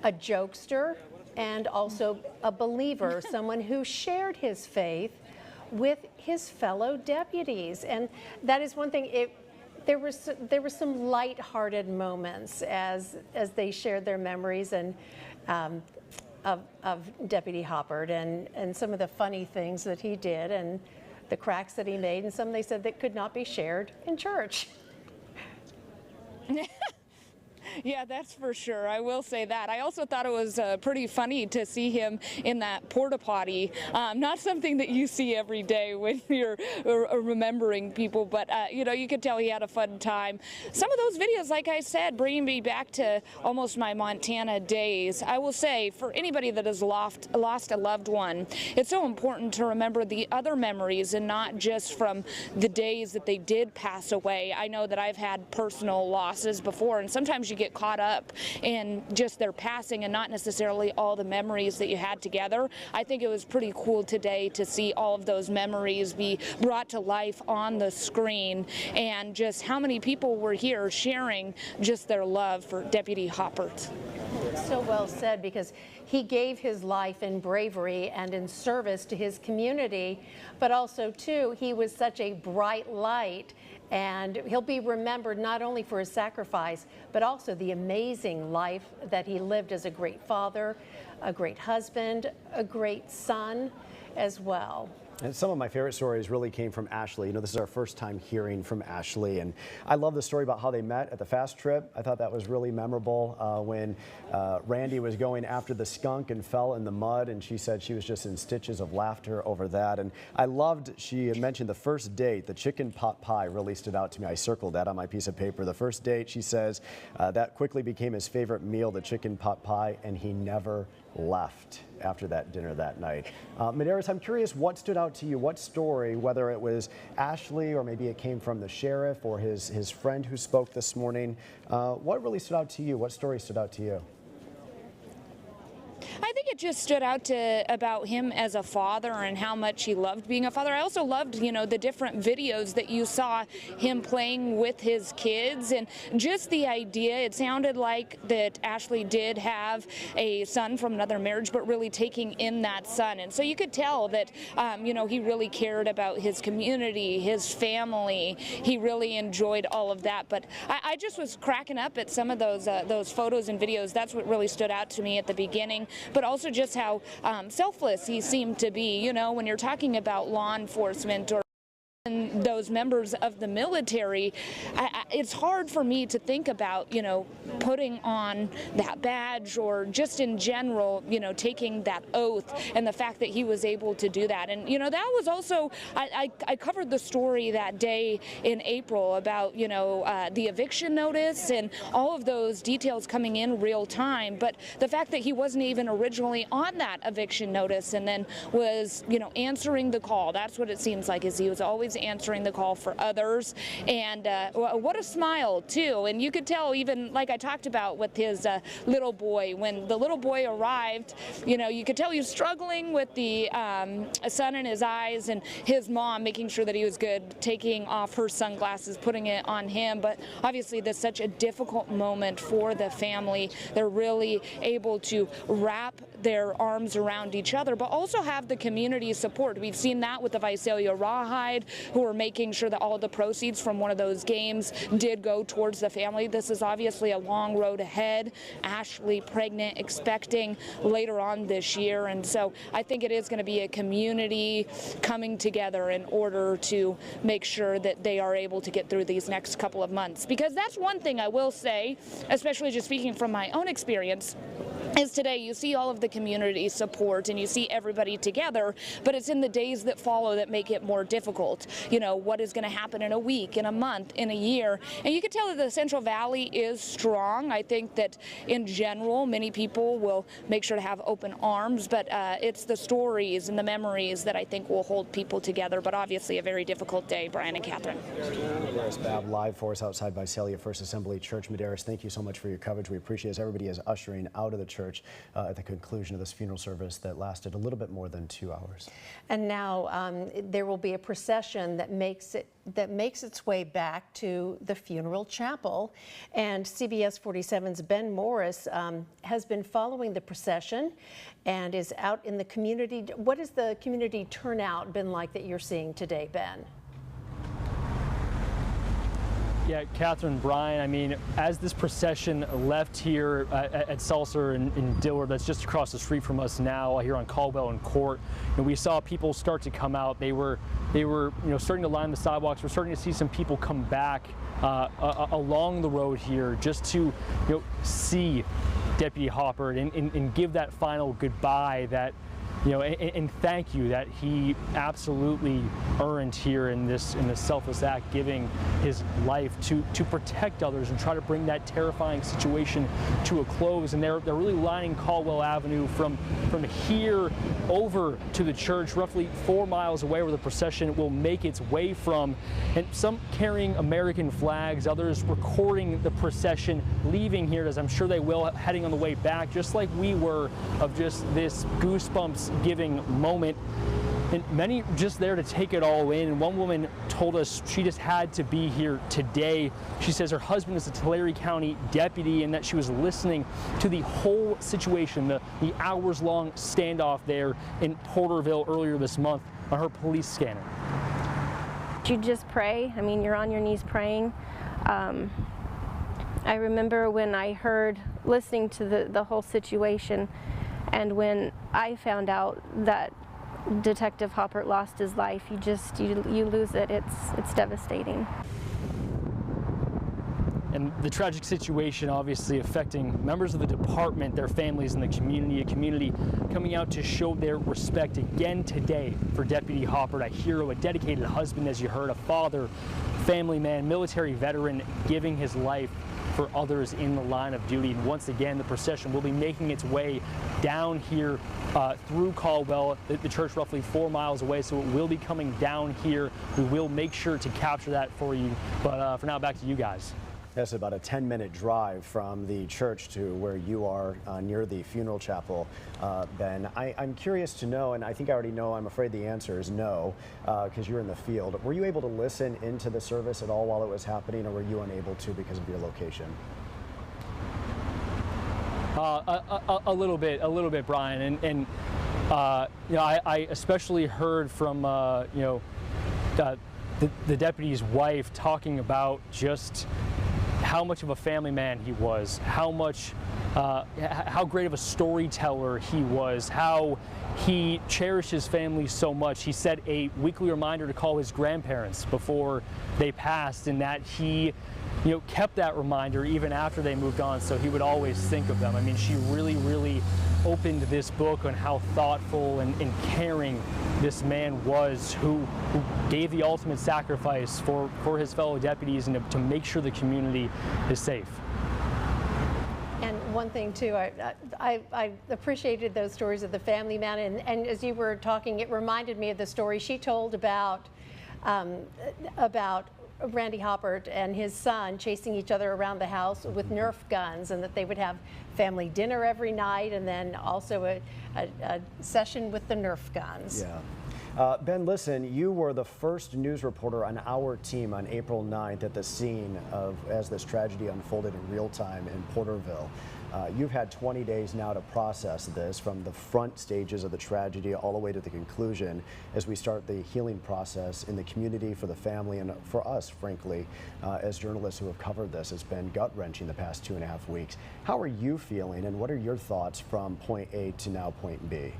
a jokester, and also a believer, someone who shared his faith with his fellow deputies. And that is one thing. There were some light-hearted moments as they shared their memories and of Deputy Hoppert and some of the funny things that he did and the cracks that he made, and some they said that could not be shared in church. Yeah, that's for sure. I will say that. I also thought it was pretty funny to see him in that porta potty. Not something that you see every day when you're remembering people, but you know, you could tell he had a fun time. Some of those videos, like I said, bringing me back to almost my Montana days. I will say, for anybody that has lost a loved one, it's so important to remember the other memories and not just from the days that they did pass away. I know that I've had personal losses before, and sometimes you get caught up in just their passing and not necessarily all the memories that you had together. I think it was pretty cool today to see all of those memories be brought to life on the screen, and just how many people were here sharing just their love for Deputy Hoppert. So well said, because he gave his life in bravery and in service to his community, but also too, he was such a bright light. And he'll be remembered not only for his sacrifice, but also the amazing life that he lived as a great father, a great husband, a great son as well. And some of my favorite stories really came from Ashley. You know, this is our first time hearing from Ashley, and I love the story about how they met at the fast trip. I thought that was really memorable when Randy was going after the skunk and fell in the mud, and she said she was just in stitches of laughter over that. And I loved, she had mentioned the first date, the chicken pot pie really stood out to me. I circled that on my piece of paper. The first date, she says, that quickly became his favorite meal, the chicken pot pie, and he never left after that dinner that night. Medeiros, I'm curious what stood out to you, what story, whether it was Ashley or maybe it came from the sheriff or his friend who spoke this morning. What really stood out to you? What story stood out to you? I think it just stood out about him as a father and how much he loved being a father. I also loved, you know, the different videos that you saw him playing with his kids, and just the idea, it sounded like that Ashley did have a son from another marriage, but really taking in that son. And so you could tell that, you know, he really cared about his community, his family. He really enjoyed all of that. But I just was cracking up at some of those photos and videos. That's what really stood out to me at the beginning. But also just how selfless he seemed to be, you know, when you're talking about law enforcement or those members of the military. It's hard for me to think about, you know, putting on that badge or just in general, you know, taking that oath, and the fact that he was able to do that. And, you know, that was also, I covered the story that day in April about, you know, the eviction notice and all of those details coming in real time. But the fact that he wasn't even originally on that eviction notice and then was, you know, answering the call, that's what it seems like, is he was always answering the call for others. And what a smile too. And you could tell, even like I talked about with his little boy, when the little boy arrived, you know, you could tell he was struggling with the sun in his eyes, and his mom making sure that he was good, taking off her sunglasses, putting it on him. But obviously this is such a difficult moment for the family. They're really able to wrap their arms around each other, but also have the community support. We've seen that with the Visalia Rawhide who are making sure that all of the proceeds from one of those games did go towards the family. This is obviously a long road ahead. Ashley pregnant, expecting later on this year, and so I think it is going to be a community coming together in order to make sure that they are able to get through these next couple of months. Because that's one thing I will say, especially just speaking from my own experience, is today you see all of the community support and you see everybody together, but it's in the days that follow that make it more difficult. You know, what is going to happen in a week, in a month, in a year? And you can tell that the Central Valley is strong. I think that in general, many people will make sure to have open arms, but it's the stories and the memories that I think will hold people together. But obviously a very difficult day, Brian and Catherine. Medeiros Bab live for us outside Visalia First Assembly Church. Medeiros, thank you so much for your coverage. We appreciate it as everybody is ushering out of the church at the conclusion of this funeral service that lasted a little bit more than 2 hours. And now there will be a procession that makes its way back to the funeral chapel. And CBS 47's Ben Morris has been following the procession and is out in the community. What has the community turnout been like that you're seeing today, Ben? Yeah, Catherine, Brian, I mean, as this procession left here at Seltzer in Dillard, that's just across the street from us now here on Caldwell and Court, and we saw people start to come out. They were starting to line the sidewalks. We're starting to see some people come back along the road here just to see Deputy Hoppert and give that final goodbye that and thank you that he absolutely earned here in this selfless act, giving his life to protect others and try to bring that terrifying situation to a close. And they're really lining Caldwell Avenue from here over to the church, roughly 4 miles away, where the procession will make its way from. And some carrying American flags, others recording the procession leaving here, as I'm sure they will, heading on the way back, just like we were, of just this goosebumps giving moment, and many just there to take it all in. And one woman told us she just had to be here today. She says her husband is a Tulare County deputy and that she was listening to the whole situation, the hours-long standoff there in Porterville earlier this month on her police scanner. You just pray. I mean, you're on your knees praying. I remember when I heard, listening to the whole situation, and when I found out that Detective Hoppert lost his life, you lose it. It's devastating. And the tragic situation obviously affecting members of the department, their families, and the community. A community coming out to show their respect again today for Deputy Hoppert, a hero, a dedicated husband, as you heard, a father, family man, military veteran, giving his life for others in the line of duty. And once again, the procession will be making its way down here through Caldwell, the church roughly 4 miles away, so it will be coming down here. We will make sure to capture that for you. But for now, back to you guys. That's about a 10-minute drive from the church to where you are near the funeral chapel, Ben. I'm curious to know, and I think I already know, I'm afraid the answer is no, because you're in the field. Were you able to listen into the service at all while it was happening, or were you unable to because of your location? A little bit, Brian. And I especially heard from, the deputy's wife talking about just how much of a family man he was, how great of a storyteller he was, how he cherished his family so much. He set a weekly reminder to call his grandparents before they passed, and that he kept that reminder even after they moved on, so he would always think of them. I mean, she really opened this book on how thoughtful and caring this man was, who gave the ultimate sacrifice for his fellow deputies and to make sure the community is safe. And one thing too, I appreciated those stories of the family man, and as you were talking, it reminded me of the story she told about Randy Hoppert and his son chasing each other around the house with Nerf guns, and that they would have family dinner every night, and then also a session with the Nerf guns. Yeah. Ben, listen, you were the first news reporter on our team on April 9th at the scene as this tragedy unfolded in real time in Porterville. You've had 20 days now to process this from the front stages of the tragedy all the way to the conclusion as we start the healing process in the community, for the family, and for us, frankly, as journalists who have covered this. It's been gut-wrenching the past 2.5 weeks. How are you feeling, and what are your thoughts from point A to now point B?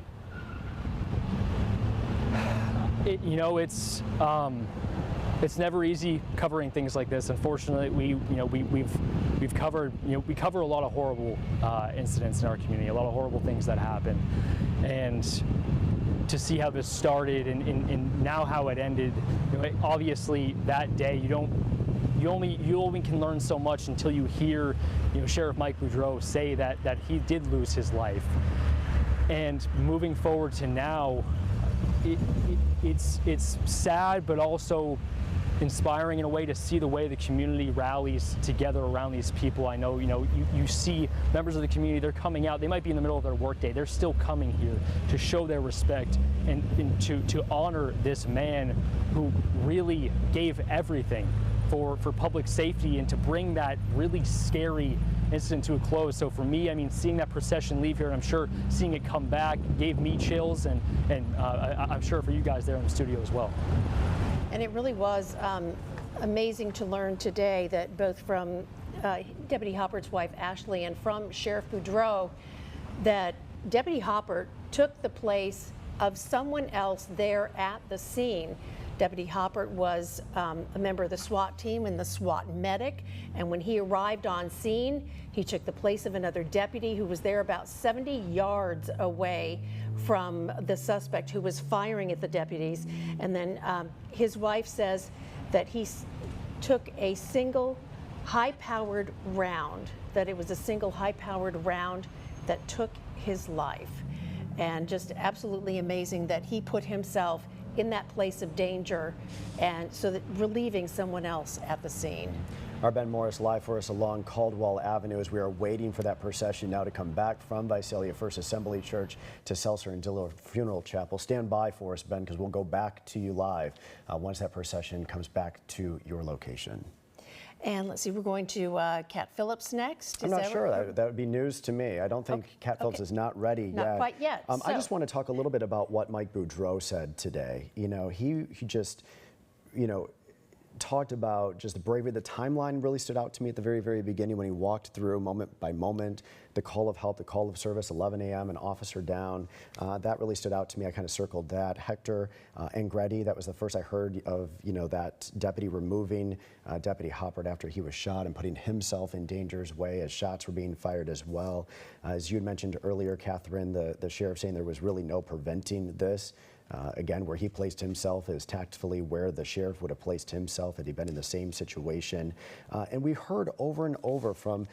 It's never easy covering things like this. Unfortunately, we cover a lot of horrible incidents in our community, a lot of horrible things that happen, and to see how this started and now how it ended. Obviously, that day you only can learn so much until you hear Sheriff Mike Boudreau say that he did lose his life. And moving forward to now, it's sad, but also inspiring in a way to see the way the community rallies together around these people. I know, you see members of the community, they're coming out. They might be in the middle of their workday. They're still coming here to show their respect and to honor this man who really gave everything for public safety and to bring that really scary incident to a close. So for me, seeing that procession leave here, and I'm sure seeing it come back, gave me chills, and I'm sure for you guys there in the studio as well. And it really was amazing to learn today that both from Deputy Hoppert's wife, Ashley, and from Sheriff Boudreau, that Deputy Hoppert took the place of someone else there at the scene. Deputy Hoppert was a member of the SWAT team and the SWAT medic, and when he arrived on scene, he took the place of another deputy who was there about 70 yards away from the suspect who was firing at the deputies. And then his wife says that he took a single high-powered round, that it was a single high-powered round that took his life. And just absolutely amazing that he put himself in that place of danger, and so that relieving someone else at the scene. Our Ben Morris live for us along Caldwell Avenue as we are waiting for that procession now to come back from Visalia First Assembly Church to Seltzer and Dillard Funeral Chapel. Stand by for us, Ben, because we'll go back to you live once that procession comes back to your location. And let's see, we're going to Cat Phillips next. I'm not sure. That would be news to me. I don't think Cat Phillips is not ready yet. Not quite yet. I just want to talk a little bit about what Mike Boudreau said today. He just, talked about just the bravery. The timeline really stood out to me at the very, very beginning when he walked through moment by moment, the call of help, the call of service, 11 a.m., an officer down. That really stood out to me. I kind of circled that. Hector Angretti, that was the first I heard of, that deputy removing Deputy Hoppert after he was shot and putting himself in danger's way as shots were being fired as well. As you had mentioned earlier, Catherine, the sheriff saying there was really no preventing this. Again, where he placed himself is tactfully where the sheriff would have placed himself had he been in the same situation. And we heard over and over from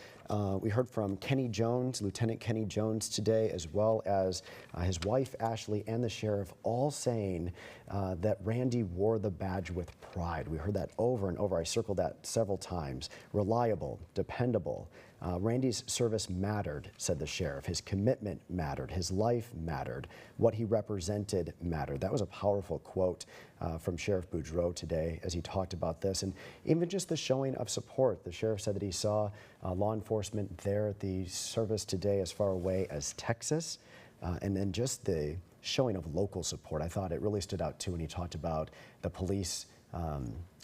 Kenny Jones, Lieutenant Kenny Jones today, as well as his wife Ashley and the sheriff, all saying that Randy wore the badge with pride. We heard that over and over. I circled that several times. Reliable, dependable. Randy's service mattered, said the sheriff. His commitment mattered. His life mattered. What he represented mattered. That was a powerful quote from Sheriff Boudreau today as he talked about this. And even just the showing of support. The sheriff said that he saw law enforcement there at the service today as far away as Texas. And then just the showing of local support. I thought it really stood out too when he talked about the police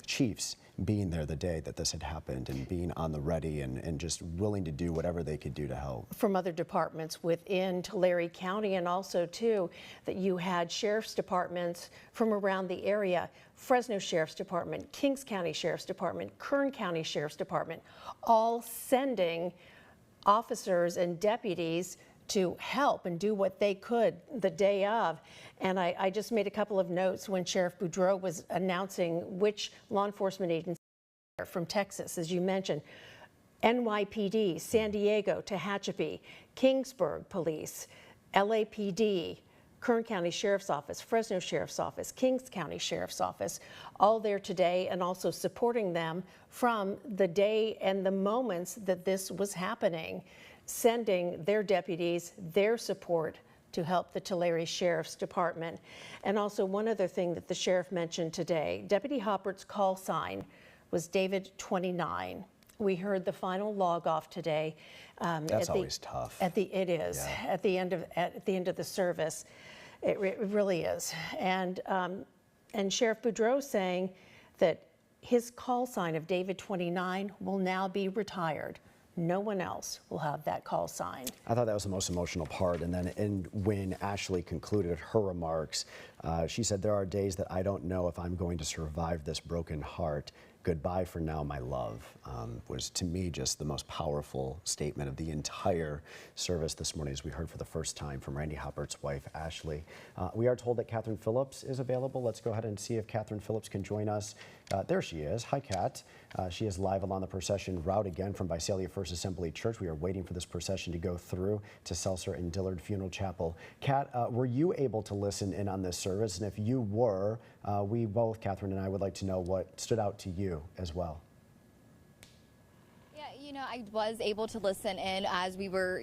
chiefs being there the day that this had happened and being on the ready and just willing to do whatever they could do to help. From other departments within Tulare County, and also too that you had sheriff's departments from around the area, Fresno Sheriff's Department, Kings County Sheriff's Department, Kern County Sheriff's Department, all sending officers and deputies to help and do what they could the day of. And I just made a couple of notes when Sheriff Boudreau was announcing which law enforcement agencies from Texas, as you mentioned, NYPD, San Diego, Tehachapi, Kingsburg Police, LAPD, Kern County Sheriff's Office, Fresno Sheriff's Office, Kings County Sheriff's Office, all there today and also supporting them from the day and the moments that this was happening, sending their deputies, their support to help the Tulare Sheriff's Department. And also one other thing that the sheriff mentioned today, Deputy Hoppert's call sign was David 29. we heard the final log off today. That's always tough. It is. Yeah. At the end of the service. It really is. And Sheriff Boudreau saying that his call sign of David 29 will now be retired. No one else will have that call sign. I thought that was the most emotional part. And then when Ashley concluded her remarks, she said, "There are days that I don't know if I'm going to survive this broken heart. Goodbye for now, my love," was to me just the most powerful statement of the entire service this morning, as we heard for the first time from Randy Hoppert's wife, Ashley. We are told that Catherine Phillips is available. Let's go ahead and see if Catherine Phillips can join us. There she is. Hi, Kat. She is live along the procession route again from Visalia First Assembly Church. We are waiting for this procession to go through to Seltzer and Dillard Funeral Chapel. Kat, were you able to listen in on this service? And if you were, we both, Catherine and I, would like to know what stood out to you as well. You know, I was able to listen in as we were,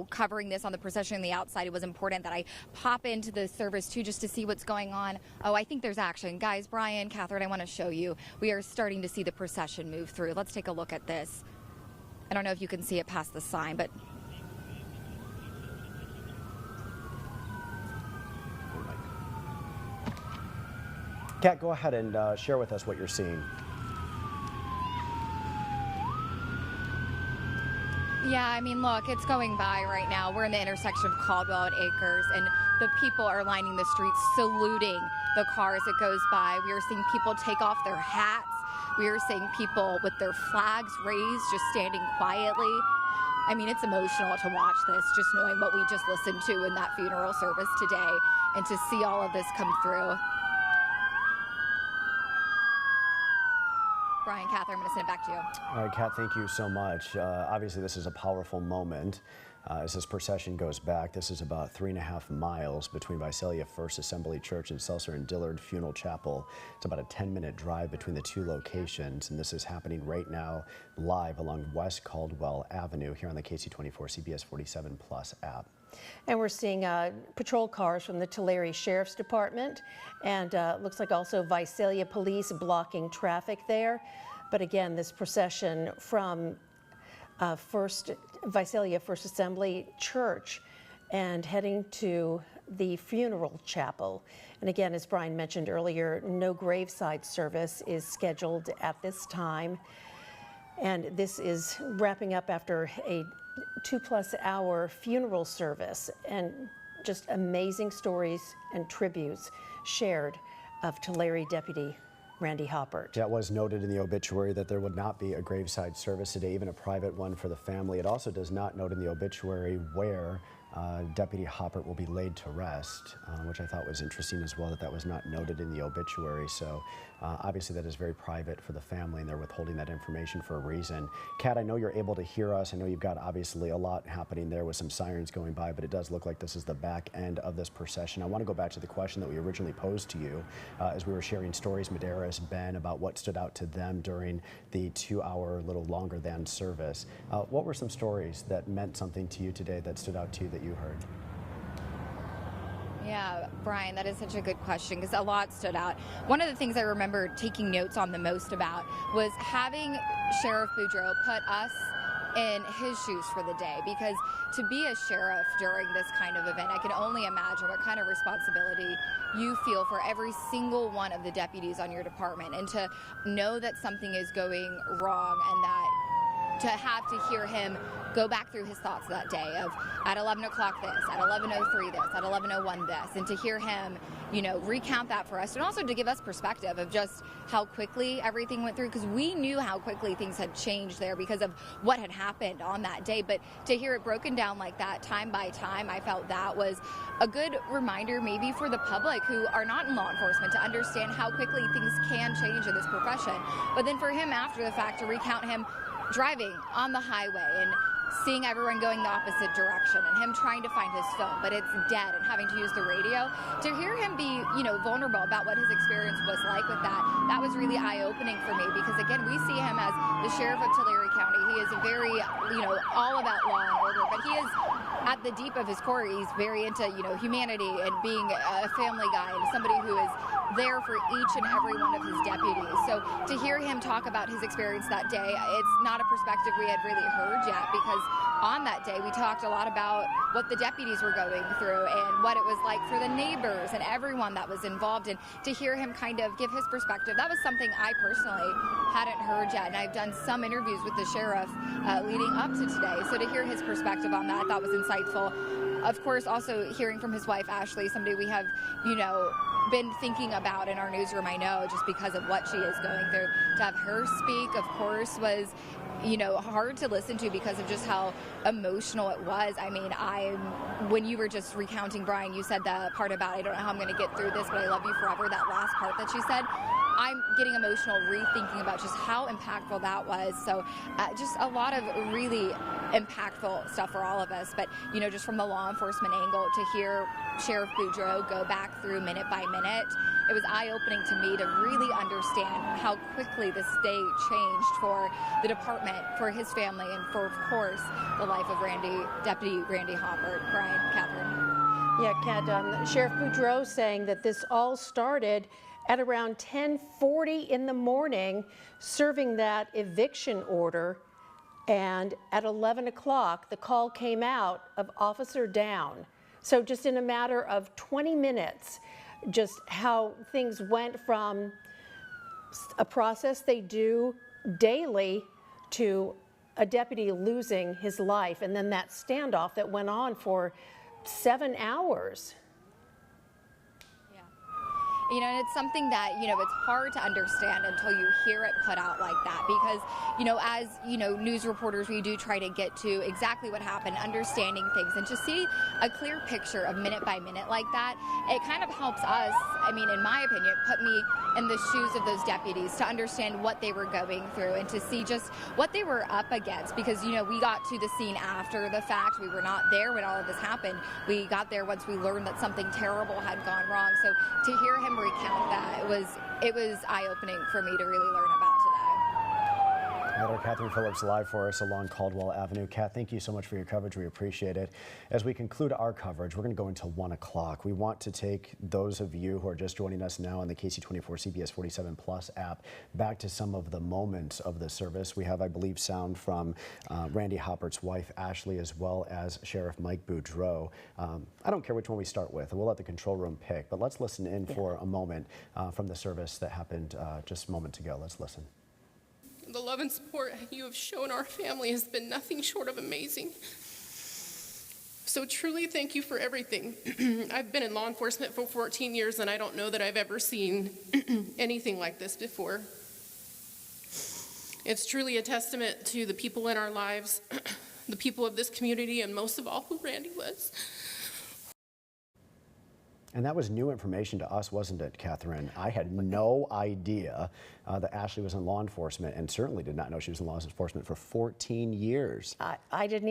covering this on the procession on the outside. It was important that I pop into the service too, just to see what's going on. Oh, I think there's action. Guys, Brian, Catherine, I want to show you. We are starting to see the procession move through. Let's take a look at this. I don't know if you can see it past the sign, but Kat, go ahead and share with us what you're seeing. yeah, I mean, look, it's going by right now. We're in the intersection of Caldwell and Acres, and the people are lining the streets, saluting the car as it goes by. We are seeing people take off their hats. We are seeing people with their flags raised, just standing quietly. I mean, it's emotional to watch this, just knowing what we just listened to in that funeral service today, and to see all of this come through. Brian, Catherine, I'm going to send it back to you. All right, Kat, thank you so much. Obviously, this is a powerful moment as this procession goes back. This is about 3.5 miles between Visalia First Assembly Church and Seltzer and Dillard Funeral Chapel. It's about a 10-minute drive between the two locations, and this is happening right now live along West Caldwell Avenue here on the KC24 CBS 47 Plus app. And we're seeing patrol cars from the Tulare Sheriff's Department, and looks like also Visalia Police blocking traffic there. But again, this procession from Visalia First Assembly Church and heading to the funeral chapel. And again, as Brian mentioned earlier, no graveside service is scheduled at this time. And this is wrapping up after a 2+ hour funeral service, and just amazing stories and tributes shared of Tulare Deputy Randy Hoppert. That was noted in the obituary that there would not be a graveside service today, even a private one for the family. It also does not note in the obituary where Deputy Hoppert will be laid to rest, which I thought was interesting as well, that was not noted in the obituary. So obviously that is very private for the family, and they're withholding that information for a reason. Kat, I know you're able to hear us. I know you've got obviously a lot happening there with some sirens going by, but it does look like this is the back end of this procession. I want to go back to the question that we originally posed to you as we were sharing stories, Medeiros, Ben, about what stood out to them during the 2-hour, little longer than service. What were some stories that meant something to you today that stood out to you that you heard? Yeah, Brian, that is such a good question, because a lot stood out. One of the things I remember taking notes on the most about was having Sheriff Boudreau put us in his shoes for the day, because to be a sheriff during this kind of event, I can only imagine what kind of responsibility you feel for every single one of the deputies on your department, and to know that something is going wrong, and that to have to hear him go back through his thoughts that day of at 11 o'clock this, at 11:03 this, at 11:01 this, and to hear him, recount that for us, and also to give us perspective of just how quickly everything went through, because we knew how quickly things had changed there because of what had happened on that day. But to hear it broken down like that, time by time, I felt that was a good reminder maybe for the public who are not in law enforcement to understand how quickly things can change in this profession. But then for him after the fact to recount him driving on the highway and seeing everyone going the opposite direction, and him trying to find his phone, but it's dead, and having to use the radio, to hear him be, vulnerable about what his experience was like with that was really eye-opening for me, because again, we see him as the sheriff of Tulare County. He is very, all about law and order, but he is at the deep of his core, he's very into, humanity and being a family guy and somebody who is there for each and every one of his deputies. So to hear him talk about his experience that day, it's not a perspective we had really heard yet, because on that day we talked a lot about what the deputies were going through and what it was like for the neighbors and everyone that was involved. And to hear him kind of give his perspective, that was something I personally hadn't heard yet. And I've done some interviews with the sheriff leading up to today. So to hear his perspective on that, I thought was insightful. Of course, also hearing from his wife, Ashley, somebody we have, been thinking about in our newsroom, I know, just because of what she is going through. To have her speak, of course, was hard to listen to because of just how emotional it was. I mean, when you were just recounting, Brian, you said the part about, I don't know how I'm going to get through this, but I love you forever, that last part that she said. I'm getting emotional rethinking about just how impactful that was. So just a lot of really impactful stuff for all of us. But, just from the law enforcement angle, to hear Sheriff Boudreaux go back through minute by minute, it was eye-opening to me to really understand how quickly this day changed for the department, for his family, and for, of course, the life of Deputy Randy Hoppert. Brian, Catherine. Yeah, Kat, Sheriff Boudreaux saying that this all started at around 10:40 in the morning, serving that eviction order. And at 11 o'clock, the call came out of officer down. So just in a matter of 20 minutes, just how things went from a process they do daily to a deputy losing his life, and then that standoff that went on for 7 hours. And it's something that, it's hard to understand until you hear it put out like that, because, as, news reporters, we do try to get to exactly what happened, understanding things, and to see a clear picture of minute by minute like that, it kind of helps us, in my opinion, put me in the shoes of those deputies to understand what they were going through and to see just what they were up against, because, we got to the scene after the fact. We were not there when all of this happened. We got there once we learned that something terrible had gone wrong. So to hear him recount that, it was eye-opening for me to really learn about today. Editor Catherine Phillips live for us along Caldwell Avenue. Kat, thank you so much for your coverage. We appreciate it. As we conclude our coverage, we're going to go until 1 o'clock. We want to take those of you who are just joining us now on the KC24 CBS 47 Plus app back to some of the moments of the service. We have, I believe, sound from Randy Hoppert's wife, Ashley, as well as Sheriff Mike Boudreaux. I don't care which one we start with. We'll let the control room pick, but let's listen in for a moment from the service that happened just moments ago. Let's listen. The love and support you have shown our family has been nothing short of amazing. So truly thank you for everything. I've been in law enforcement for 14 years and I don't know that I've ever seen anything like this before. It's truly a testament to the people in our lives, the people of this community, and most of all, who Randy was. And that was new information to us, wasn't it, Catherine? I had no idea that Ashley was in law enforcement, and certainly did not know she was in law enforcement for 14 years. I didn't